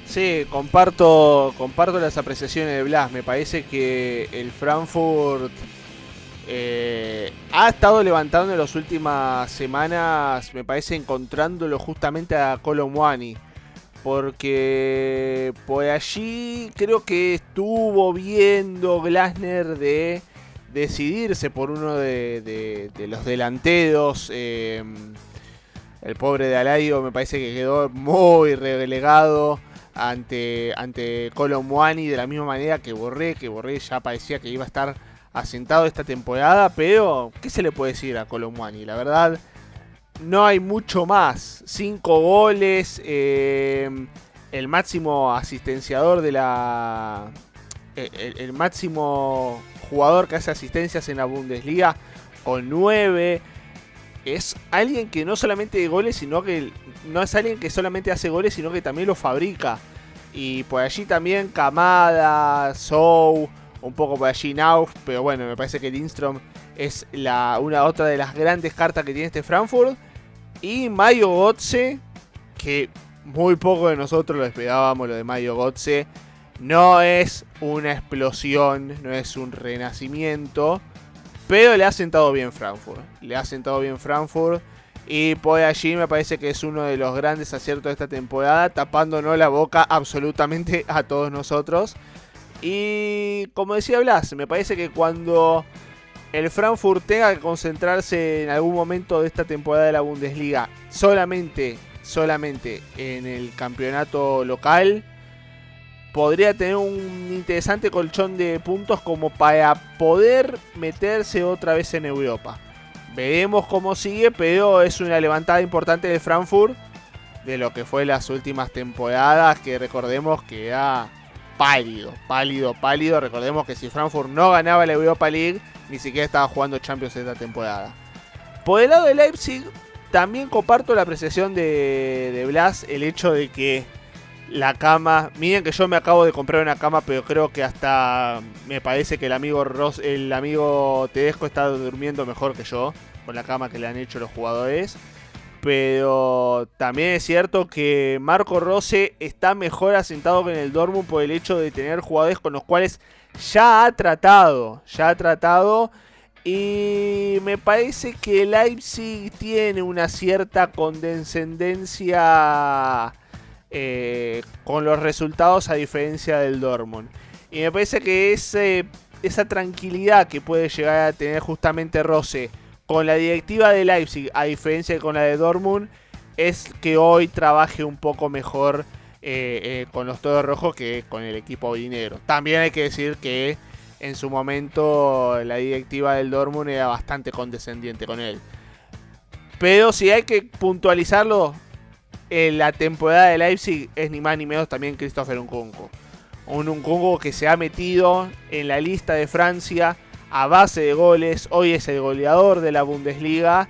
Sí, comparto las apreciaciones de Blas. Me parece que el Frankfurt ha estado levantando en las últimas semanas, me parece, encontrándolo justamente a Kolo Muani. Porque por allí creo que estuvo viendo Glasner de decidirse por uno de los delanteros. El pobre de Alario me parece que quedó muy relegado ante Kolo Muani, de la misma manera que Borré ya parecía que iba a estar asentado esta temporada, pero ¿qué se le puede decir a Kolo Muani? La verdad, no hay mucho más. 5 goles, el máximo asistenciador de el máximo jugador que hace asistencias en la Bundesliga con 9. Es alguien que no solamente de goles, sino que no es alguien que solamente hace goles, sino que también los fabrica. Y por allí también Kamada, Sou, un poco por allí Nauf, pero bueno, me parece que Lindström es otra de las grandes cartas que tiene este Frankfurt. Y Mario Götze, que muy poco de nosotros lo esperábamos, lo de Mario Götze. No es una explosión, no es un renacimiento, pero le ha sentado bien Frankfurt. Y por allí me parece que es uno de los grandes aciertos de esta temporada, tapándonos la boca absolutamente a todos nosotros. Y como decía Blas, me parece que cuando el Frankfurt tenga que concentrarse en algún momento de esta temporada de la Bundesliga solamente en el campeonato local, podría tener un interesante colchón de puntos como para poder meterse otra vez en Europa. Veremos cómo sigue, pero es una levantada importante de Frankfurt de lo que fue las últimas temporadas, que recordemos que era pálido. Recordemos que si Frankfurt no ganaba la Europa League, ni siquiera estaba jugando Champions esta temporada. Por el lado de Leipzig, también comparto la apreciación de Blas, el hecho de que la cama, miren que yo me acabo de comprar una cama, pero creo que hasta me parece que el amigo Tedesco está durmiendo mejor que yo con la cama que le han hecho los jugadores. Pero también es cierto que Marco Rose está mejor asentado que en el Dortmund por el hecho de tener jugadores con los cuales ya ha tratado. Y me parece que Leipzig tiene una cierta condescendencia con los resultados, a diferencia del Dortmund. Y me parece que esa tranquilidad que puede llegar a tener justamente Rose con la directiva de Leipzig, a diferencia de con la de Dortmund, es que hoy trabaje un poco mejor con los Toros Rojos que con el equipo aurinegro. También hay que decir que en su momento la directiva del Dortmund era bastante condescendiente con él. Pero si hay que puntualizarlo, la temporada de Leipzig es ni más ni menos también Christopher Nkunku. Un Nkunku que se ha metido en la lista de Francia a base de goles. Hoy es el goleador de la Bundesliga.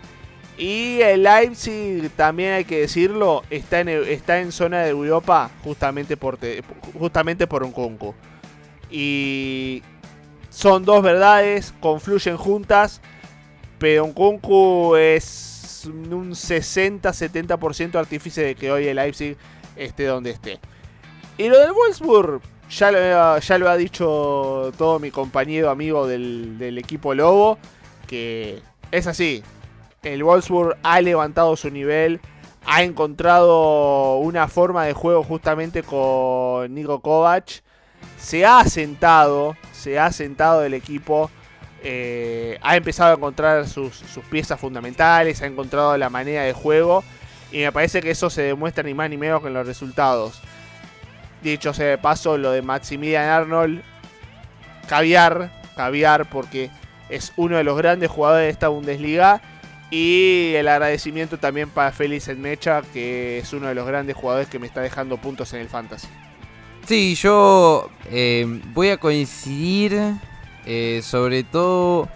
Y el Leipzig, también hay que decirlo, está en zona de Europa justamente por Nkunku. Y son dos verdades, confluyen juntas. Pero Nkunku es un 60-70% artífice de que hoy el Leipzig esté donde esté. Y lo del Wolfsburg, ya lo ha dicho todo mi compañero amigo del equipo Lobo, que es así. El Wolfsburg ha levantado su nivel, ha encontrado una forma de juego justamente con Niko Kovac. Se ha asentado el equipo, ha empezado a encontrar sus piezas fundamentales, ha encontrado la manera de juego, y me parece que eso se demuestra ni más ni menos que en los resultados. Dicho sea de paso, lo de Maximilian Arnold, caviar, porque es uno de los grandes jugadores de esta Bundesliga. Y el agradecimiento también para Félix Enmecha, que es uno de los grandes jugadores que me está dejando puntos en el Fantasy. Sí, yo voy a coincidir sobre todo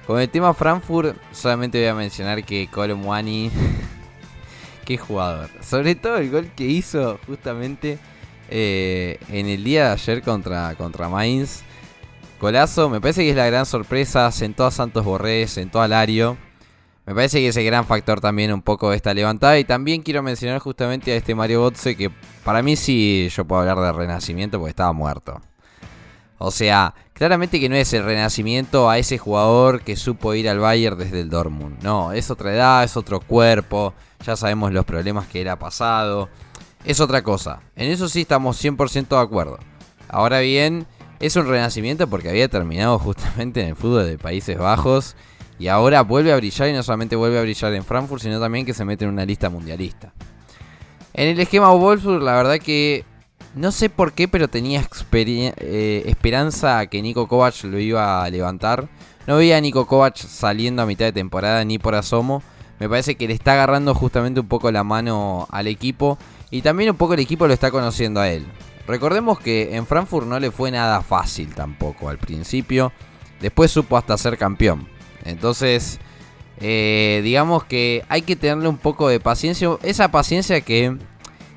con el tema Frankfurt. Solamente voy a mencionar que Kolo Muani, qué jugador. Sobre todo el gol que hizo justamente en el día de ayer contra Mainz. Golazo, me parece que es la gran sorpresa. Sentó a Santos Borré, sentó a Lario. Me parece que es el gran factor también un poco de esta levantada. Y también quiero mencionar justamente a este Mario Götze, que para mí sí yo puedo hablar de renacimiento porque estaba muerto. O sea, claramente que no es el renacimiento a ese jugador que supo ir al Bayern desde el Dortmund. No, es otra edad, es otro cuerpo. Ya sabemos los problemas que era pasado. Es otra cosa. En eso sí estamos 100% de acuerdo. Ahora bien, es un renacimiento porque había terminado justamente en el fútbol de Países Bajos. Y ahora vuelve a brillar, y no solamente vuelve a brillar en Frankfurt, sino también que se mete en una lista mundialista. En el esquema Wolfsburg, la verdad que no sé por qué, pero tenía esperanza que Niko Kovac lo iba a levantar. No veía a Niko Kovac saliendo a mitad de temporada ni por asomo. Me parece que le está agarrando justamente un poco la mano al equipo. Y también un poco el equipo lo está conociendo a él. Recordemos que en Frankfurt no le fue nada fácil tampoco al principio. Después supo hasta ser campeón. Entonces, digamos que hay que tenerle un poco de paciencia. Esa paciencia que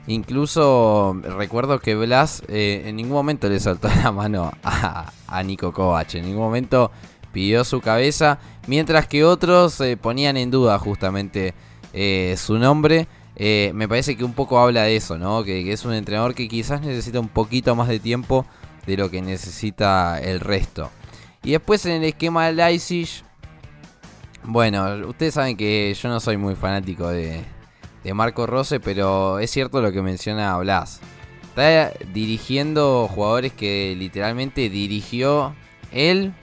incluso recuerdo que Blas en ningún momento le soltó la mano a Niko Kovac. En ningún momento pidió su cabeza. Mientras que otros ponían en duda justamente su nombre. Me parece que un poco habla de eso, ¿no? Que es un entrenador que quizás necesita un poquito más de tiempo de lo que necesita el resto. Y después en el esquema de Leipzig, bueno, ustedes saben que yo no soy muy fanático de Marco Rose, pero es cierto lo que menciona Blas. Está dirigiendo jugadores que literalmente dirigió él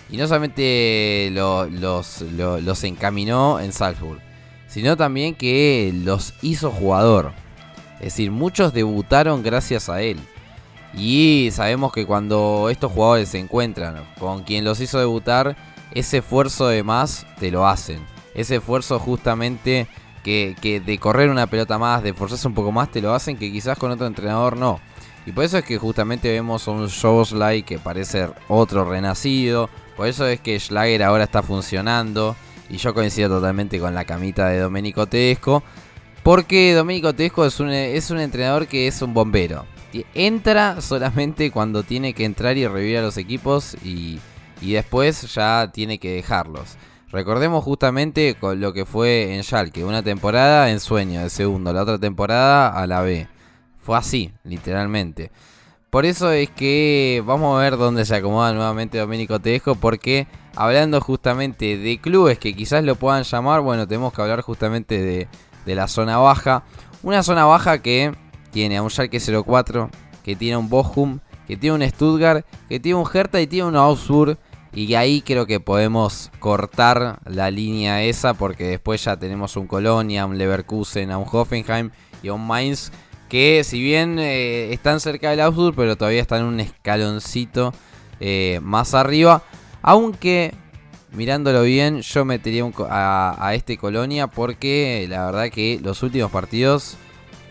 y no solamente los encaminó en Salzburg, sino también que los hizo jugador. Es decir, muchos debutaron gracias a él. Y sabemos que cuando estos jugadores se encuentran con quien los hizo debutar, ese esfuerzo de más te lo hacen. Ese esfuerzo justamente que de correr una pelota más, de esforzarse un poco más, te lo hacen que quizás con otro entrenador no. Y por eso es que justamente vemos a un Szoboszlai que parece otro renacido. Por eso es que Schlager ahora está funcionando. Y yo coincido totalmente con la camita de Domenico Tedesco. Porque Domenico Tedesco es un entrenador que es un bombero. Entra solamente cuando tiene que entrar y revivir a los equipos y después ya tiene que dejarlos. Recordemos justamente con lo que fue en Schalke. Una temporada en sueño de segundo, la otra temporada a la B. Fue así, literalmente. Por eso es que vamos a ver dónde se acomoda nuevamente Domenico Tedesco. Porque hablando justamente de clubes que quizás lo puedan llamar, bueno, tenemos que hablar justamente de la zona baja. Una zona baja que tiene a un Schalke 04, que tiene a un Bochum, que tiene un Stuttgart, que tiene un Hertha y tiene un Augsburg. Y ahí creo que podemos cortar la línea esa, porque después ya tenemos un Colonia, un Leverkusen, a un Hoffenheim y a un Mainz, que si bien están cerca del Augsburg, pero todavía están un escaloncito más arriba. Aunque, mirándolo bien, yo metería a este Colonia, porque la verdad que los últimos partidos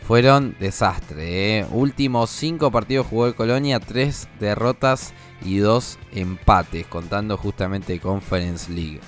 fueron desastre. Últimos 5 partidos jugó el Colonia, 3 derrotas y 2 empates, contando justamente Conference League.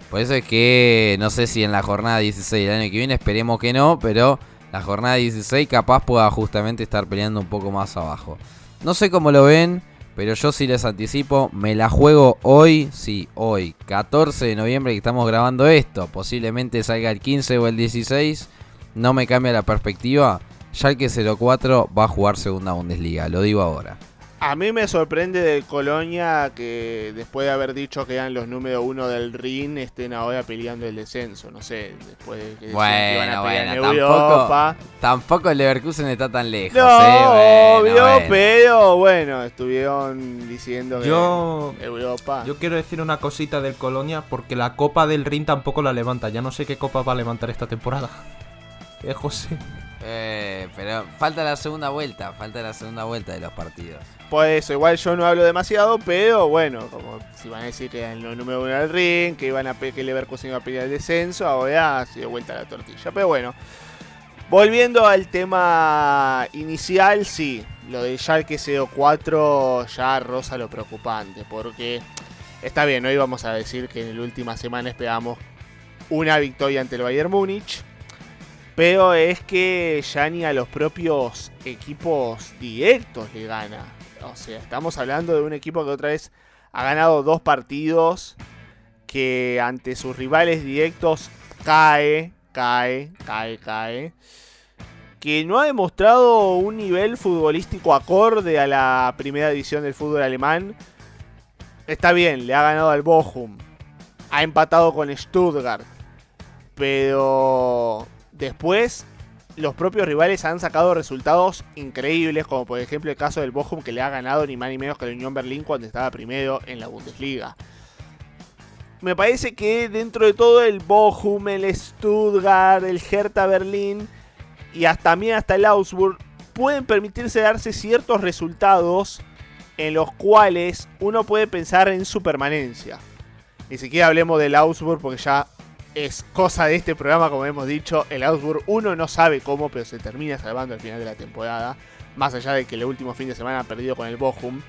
Por eso es que no sé si en la jornada 16 del año que viene, esperemos que no, pero la jornada 16 capaz pueda justamente estar peleando un poco más abajo. No sé cómo lo ven, pero yo sí les anticipo, me la juego hoy, sí, hoy, 14 de noviembre que estamos grabando esto. Posiblemente salga el 15 o el 16, no me cambia la perspectiva. Schalke 04 va a jugar segunda Bundesliga, lo digo ahora. A mí me sorprende del Colonia que después de haber dicho que eran los número 1 del Rin, estén ahora peleando el descenso. No sé, después de que decían que iban a pelear en Europa. Tampoco el Leverkusen está tan lejos. No, obvio, pero bueno, estuvieron diciendo que Europa. Yo quiero decir una cosita del Colonia, porque la Copa del Rin tampoco la levanta. Ya no sé qué copa va a levantar esta temporada. José. Pero falta la segunda vuelta de los partidos. Por eso, igual yo no hablo demasiado, pero bueno, como si van a decir que eran los número 1 del Ring, que que Leverkusen iba a pelear el descenso, ahora ha sido vuelta la tortilla. Pero bueno, volviendo al tema inicial, sí, lo de Schalke 04 ya roza lo preocupante, porque está bien, hoy vamos a decir que en la última semana esperamos una victoria ante el Bayern Múnich. Pero es que ya ni a los propios equipos directos le gana. O sea, estamos hablando de un equipo que otra vez ha ganado 2 partidos, que ante sus rivales directos cae. Que no ha demostrado un nivel futbolístico acorde a la primera división del fútbol alemán. Está bien, le ha ganado al Bochum. Ha empatado con Stuttgart. Pero después los propios rivales han sacado resultados increíbles, como por ejemplo el caso del Bochum, que le ha ganado ni más ni menos que el Unión Berlín cuando estaba primero en la Bundesliga. Me parece que dentro de todo el Bochum, el Stuttgart, el Hertha Berlín y también hasta el Augsburg pueden permitirse darse ciertos resultados en los cuales uno puede pensar en su permanencia. Ni siquiera hablemos del Augsburg porque ya es cosa de este programa, como hemos dicho. El Augsburg uno no sabe cómo, pero se termina salvando al final de la temporada. Más allá de que el último fin de semana ha perdido con el Bochum.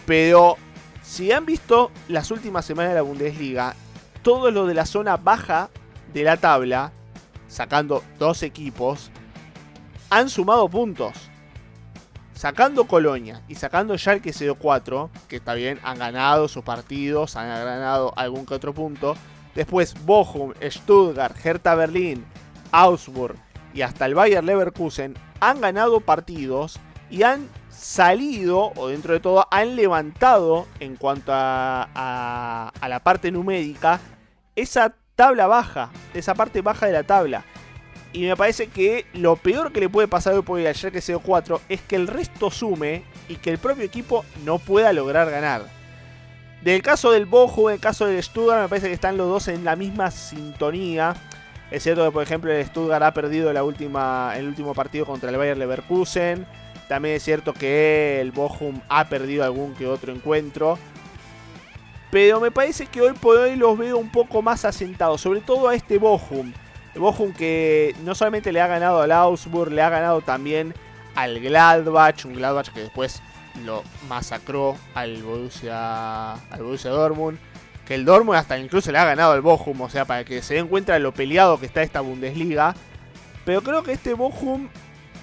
Pero si han visto las últimas semanas de la Bundesliga, todo lo de la zona baja de la tabla, sacando 2 equipos, han sumado puntos. Sacando Colonia y sacando Schalke 04, que está bien, han ganado sus partidos, han ganado algún que otro punto. Después Bochum, Stuttgart, Hertha Berlín, Augsburg y hasta el Bayer Leverkusen han ganado partidos y han salido, o dentro de todo, han levantado en cuanto a la parte numérica esa tabla baja, esa parte baja de la tabla. Y me parece que lo peor que le puede pasar hoy por hoy al Schalke 04 es que el resto sume y que el propio equipo no pueda lograr ganar. Del caso del Bochum, del caso del Stuttgart, me parece que están los dos en la misma sintonía. Es cierto que, por ejemplo, el Stuttgart ha perdido el último partido contra el Bayer Leverkusen. También es cierto que el Bochum ha perdido algún que otro encuentro. Pero me parece que hoy por hoy los veo un poco más asentados, sobre todo a este Bochum. El Bochum que no solamente le ha ganado al Augsburg, le ha ganado también al Gladbach. Un Gladbach que después lo masacró al Borussia Dortmund. Que el Dortmund hasta incluso le ha ganado al Bochum. O sea, para que se den cuenta de lo peleado que está esta Bundesliga. Pero creo que este Bochum,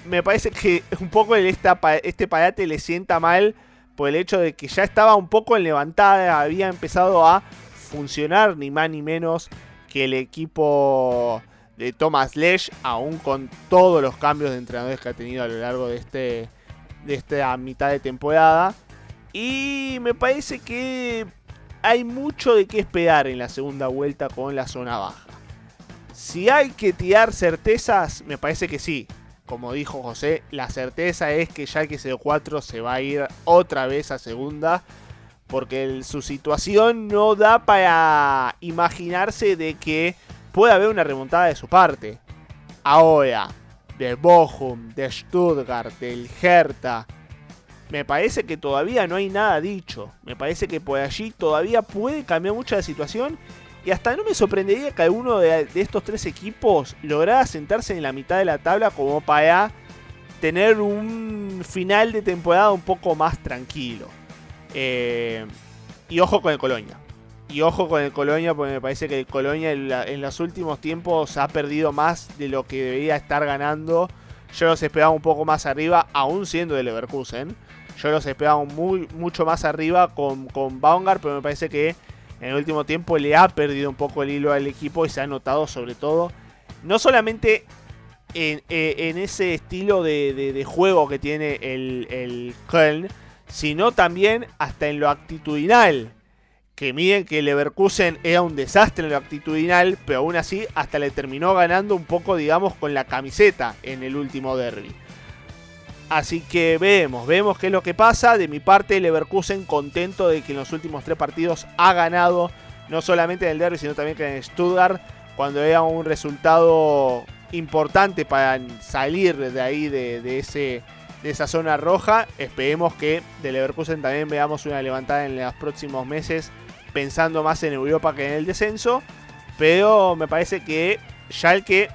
me parece que un poco este parate le sienta mal por el hecho de que ya estaba un poco en levantada. Había empezado a funcionar ni más ni menos que el equipo de Thomas Lech, aún con todos los cambios de entrenadores que ha tenido a lo largo de esta mitad de temporada. Y me parece que hay mucho de qué esperar en la segunda vuelta con la zona baja. Si hay que tirar certezas, me parece que sí. Como dijo José, la certeza es que Schalke 04 se va a ir otra vez a segunda. Porque su situación no da para imaginarse de que pueda haber una remontada de su parte. Ahora, del Bochum, de Stuttgart, del Hertha, me parece que todavía no hay nada dicho. Me parece que por allí todavía puede cambiar mucho la situación. Y hasta no me sorprendería que alguno de estos 3 equipos lograra sentarse en la mitad de la tabla como para tener un final de temporada un poco más tranquilo. Y ojo con el Colonia. Porque me parece que el Colonia en los últimos tiempos ha perdido más de lo que debería estar ganando. Yo los esperaba un poco más arriba, aún siendo de Leverkusen. Yo los esperaba mucho más arriba con Baumgart, pero me parece que en el último tiempo le ha perdido un poco el hilo al equipo y se ha notado sobre todo, no solamente en ese estilo de juego que tiene el Köln, sino también hasta en lo actitudinal. Que miren que Leverkusen era un desastre en lo actitudinal, pero aún así hasta le terminó ganando un poco, digamos, con la camiseta en el último derbi. Así que vemos qué es lo que pasa. De mi parte, Leverkusen contento de que en los últimos 3 partidos ha ganado, no solamente en el derbi, sino también en Stuttgart, cuando era un resultado importante para salir de ahí de esa zona roja. Esperemos que de Leverkusen también veamos una levantada en los próximos meses, pensando más en Europa que en el descenso. Pero me parece que Schalke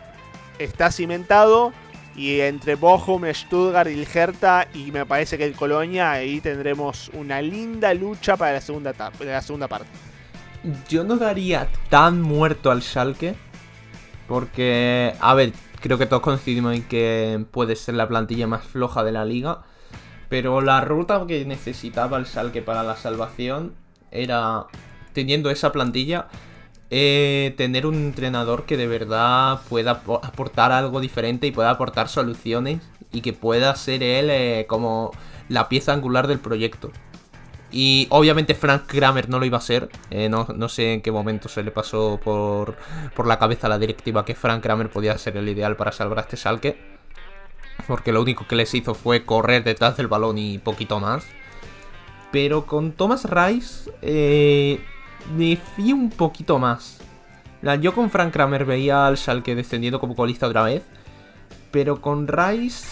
está cimentado, y entre Bochum, Stuttgart y el Hertha, y me parece que el Colonia, ahí tendremos una linda lucha para la segunda parte. Yo no daría tan muerto al Schalke, porque, a ver, creo que todos coincidimos en que puede ser la plantilla más floja de la liga, pero la ruta que necesitaba el Schalke para la salvación era, teniendo esa plantilla, tener un entrenador que de verdad pueda aportar algo diferente y pueda aportar soluciones y que pueda ser él como la pieza angular del proyecto. Y obviamente Frank Kramer no lo iba a ser. No sé en qué momento se le pasó por la cabeza a la directiva que Frank Kramer podía ser el ideal para salvar a este Schalke, porque lo único que les hizo fue correr detrás del balón y poquito más. Pero con Thomas Rice me fío un poquito más. Yo con Frank Kramer veía al Schalke descendiendo como colista otra vez, pero con Rice,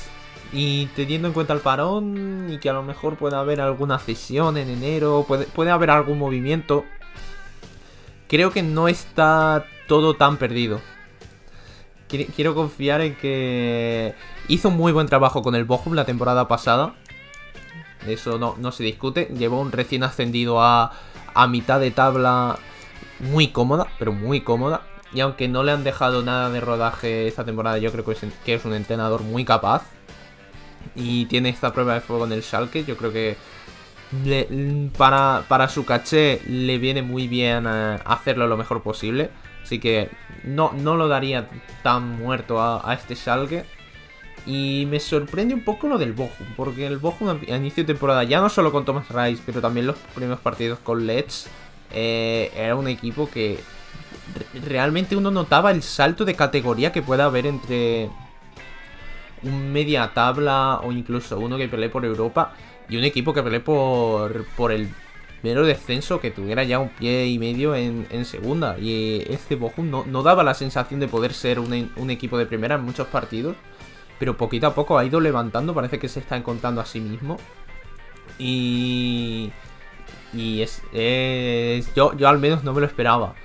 y teniendo en cuenta el parón y que a lo mejor puede haber alguna cesión en enero, puede haber algún movimiento, creo que no está todo tan perdido. Quiero confiar en que hizo un muy buen trabajo con el Bochum la temporada pasada. Eso no se discute. Llevó un recién ascendido a mitad de tabla muy cómoda, pero muy cómoda. Y aunque no le han dejado nada de rodaje esta temporada, yo creo que es un entrenador muy capaz. Y tiene esta prueba de fuego en el Schalke. Yo creo que para su caché le viene muy bien hacerlo lo mejor posible. Así que no lo daría tan muerto a este Schalke. Y me sorprende un poco lo del Bochum, porque el Bochum a inicio de temporada, ya no solo con Thomas Rice, pero también los primeros partidos con Letz, era un equipo que realmente uno notaba el salto de categoría que puede haber entre un media tabla o incluso uno que pelee por Europa y un equipo que pelee por el mero descenso, que tuviera ya un pie y medio en segunda. Y este Bochum no daba la sensación de poder ser un equipo de primera en muchos partidos, pero poquito a poco ha ido levantando, parece que se está encontrando a sí mismo. Y yo al menos no me lo esperaba.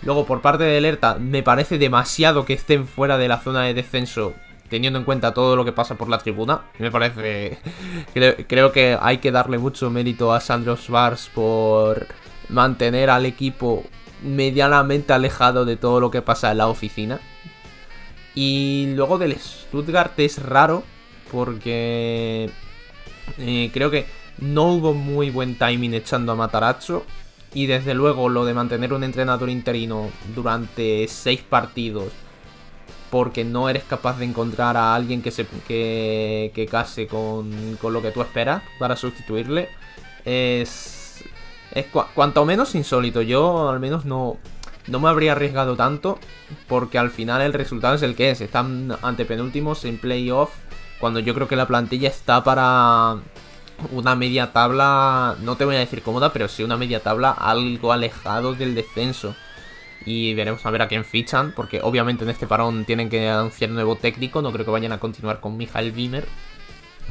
Luego, por parte de Lerta, me parece demasiado que estén fuera de la zona de descenso, teniendo en cuenta todo lo que pasa por la tribuna. Me parece... Creo que hay que darle mucho mérito a Sandro Schwarz por mantener al equipo medianamente alejado de todo lo que pasa en la oficina. Y luego del Stuttgart es raro, porque creo que no hubo muy buen timing echando a Matarazzo. Y desde luego lo de mantener un entrenador interino durante 6 partidos, porque no eres capaz de encontrar a alguien que case con lo que tú esperas para sustituirle, es cuanto menos insólito. Yo al menos no me habría arriesgado tanto, porque al final el resultado es el que es. Están antepenúltimos en playoff, cuando yo creo que la plantilla está para una media tabla, no te voy a decir cómoda, pero sí una media tabla algo alejado del descenso. Y veremos a ver a quién fichan, porque obviamente en este parón tienen que anunciar un nuevo técnico. No creo que vayan a continuar con Michael Wimmer.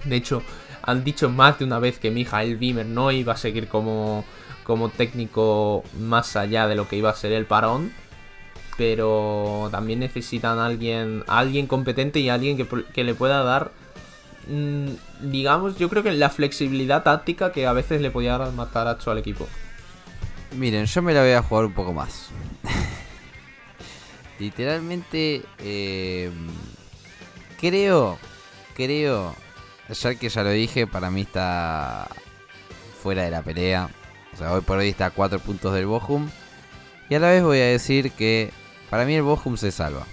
De hecho, han dicho más de una vez que Michael Wimmer no iba a seguir como técnico más allá de lo que iba a ser el parón. Pero también necesitan a alguien competente y a alguien que le pueda dar, digamos, yo creo que la flexibilidad táctica que a veces le podía dar Matarazzo al equipo. Miren, yo me la voy a jugar un poco más. Literalmente, creo, ya que ya lo dije, para mí está fuera de la pelea. O sea, hoy por hoy está a 4 puntos del Bochum. Y a la vez voy a decir que para mí el Bochum se salva.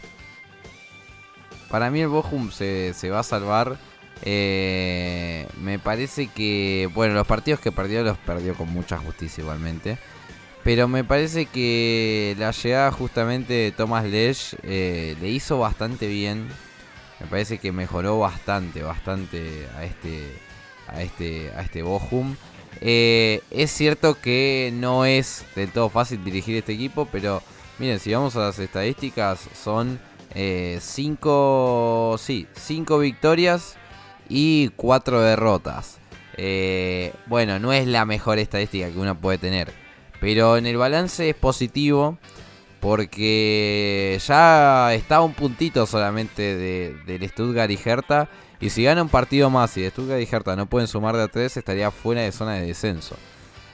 Para mí el Bochum se va a salvar. Me parece que, bueno, los partidos que perdió los perdió con mucha justicia igualmente. Pero me parece que la llegada justamente de Thomas Lech le hizo bastante bien. Me parece que mejoró bastante a este Bochum. Es cierto que no es del todo fácil dirigir este equipo, pero miren, si vamos a las estadísticas, son 5 victorias y 4 derrotas. Bueno, no es la mejor estadística que uno puede tener, pero en el balance es positivo, porque ya está a un puntito solamente del Stuttgart y Hertha. Y si gana un partido más y Stuttgart y Hertha no pueden sumar de a 3, estaría fuera de zona de descenso.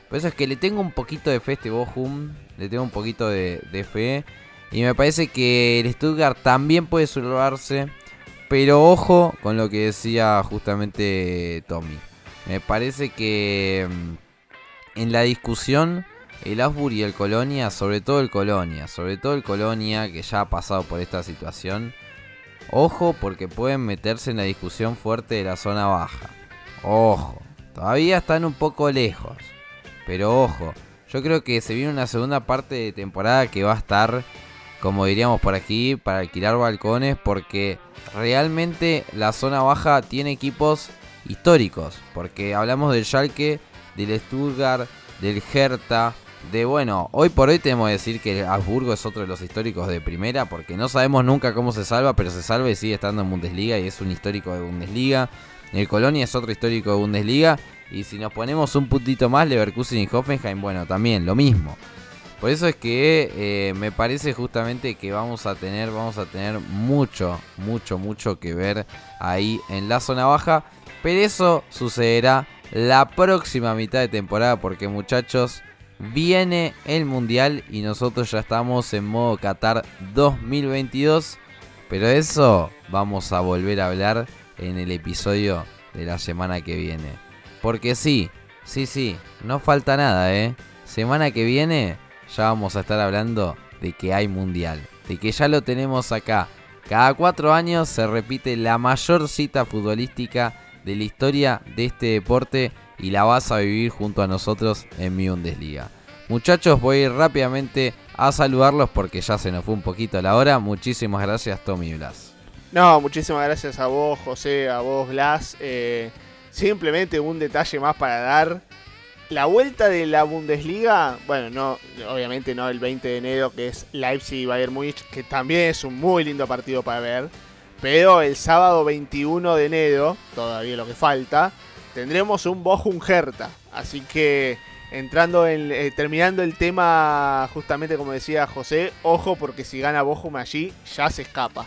Por eso es que le tengo un poquito de fe a este Bochum. Le tengo un poquito de fe. Y me parece que el Stuttgart también puede salvarse. Pero ojo con lo que decía justamente Tommy. Me parece que en la discusión el Augsburg y el Colonia, sobre todo el Colonia que ya ha pasado por esta situación. Ojo, porque pueden meterse en la discusión fuerte de la zona baja. Ojo, todavía están un poco lejos, pero ojo, yo creo que se viene una segunda parte de temporada que va a estar, como diríamos por aquí, para alquilar balcones, porque realmente la zona baja tiene equipos históricos, porque hablamos del Schalke, del Stuttgart, del Hertha, hoy por hoy tenemos que decir que el Augsburgo es otro de los históricos de primera, porque no sabemos nunca cómo se salva, pero se salva y sigue estando en Bundesliga y es un histórico de Bundesliga. El Colonia es otro histórico de Bundesliga, y si nos ponemos un puntito más, Leverkusen y Hoffenheim, también lo mismo. Por eso es que me parece justamente que vamos a tener mucho que ver ahí en la zona baja, pero eso sucederá la próxima mitad de temporada, porque muchachos, viene el Mundial y nosotros ya estamos en modo Qatar 2022. Pero eso vamos a volver a hablar en el episodio de la semana que viene. Porque sí, no falta nada, Semana que viene ya vamos a estar hablando de que hay Mundial, de que ya lo tenemos acá. Cada 4 años se repite la mayor cita futbolística de la historia de este deporte y la vas a vivir junto a nosotros en mi Bundesliga. Muchachos, voy a ir rápidamente a saludarlos porque ya se nos fue un poquito la hora. Muchísimas gracias, Tommy y Blas. No, muchísimas gracias a vos, José, a vos, Blas. Simplemente un detalle más para dar. La vuelta de la Bundesliga, obviamente no el 20 de enero, que es Leipzig y Bayern Múnich, que también es un muy lindo partido para ver. Pero el sábado 21 de enero, todavía lo que falta, tendremos un Bochum Hertha. Así que terminando el tema, justamente como decía José, ojo, porque si gana Bochum allí, ya se escapa.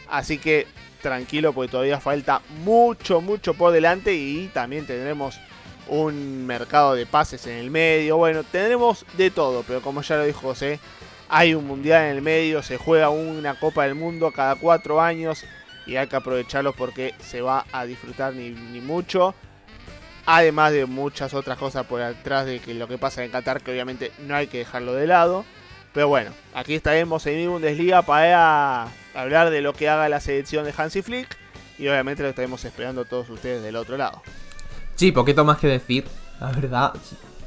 Así que tranquilo, porque todavía falta mucho por delante y también tendremos un mercado de pases en el medio. Tendremos de todo, pero como ya lo dijo José, hay un mundial en el medio, se juega una Copa del Mundo cada 4 años y hay que aprovecharlo porque se va a disfrutar ni mucho. Además de muchas otras cosas por atrás de que lo que pasa en Qatar, que obviamente no hay que dejarlo de lado. Pero aquí estaremos en mi Bundesliga para hablar de lo que haga la selección de Hansi Flick. Y obviamente lo estaremos esperando todos ustedes del otro lado. Sí, poquito más que decir, la verdad.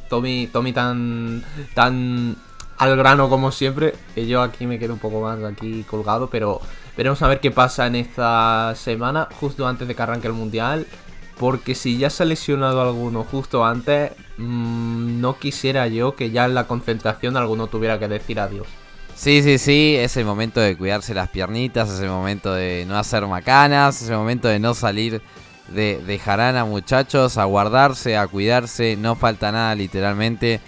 Tommy tan al grano como siempre, que yo aquí me quedo un poco más aquí colgado, pero veremos a ver qué pasa en esta semana, justo antes de que arranque el Mundial. Porque si ya se ha lesionado alguno justo antes, no quisiera yo que ya en la concentración alguno tuviera que decir adiós. Sí, es el momento de cuidarse las piernitas, es el momento de no hacer macanas, es el momento de no salir de jarana, muchachos, a guardarse, a cuidarse, no falta nada literalmente.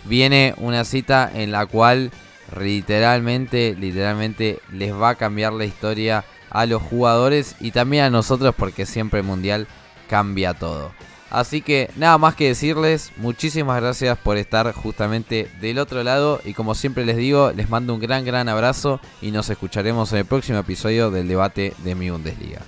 Viene una cita en la cual literalmente les va a cambiar la historia a los jugadores y también a nosotros, porque siempre el Mundial cambia todo. Así que nada más que decirles, muchísimas gracias por estar justamente del otro lado y como siempre les digo, les mando un gran abrazo y nos escucharemos en el próximo episodio del debate de mi Bundesliga.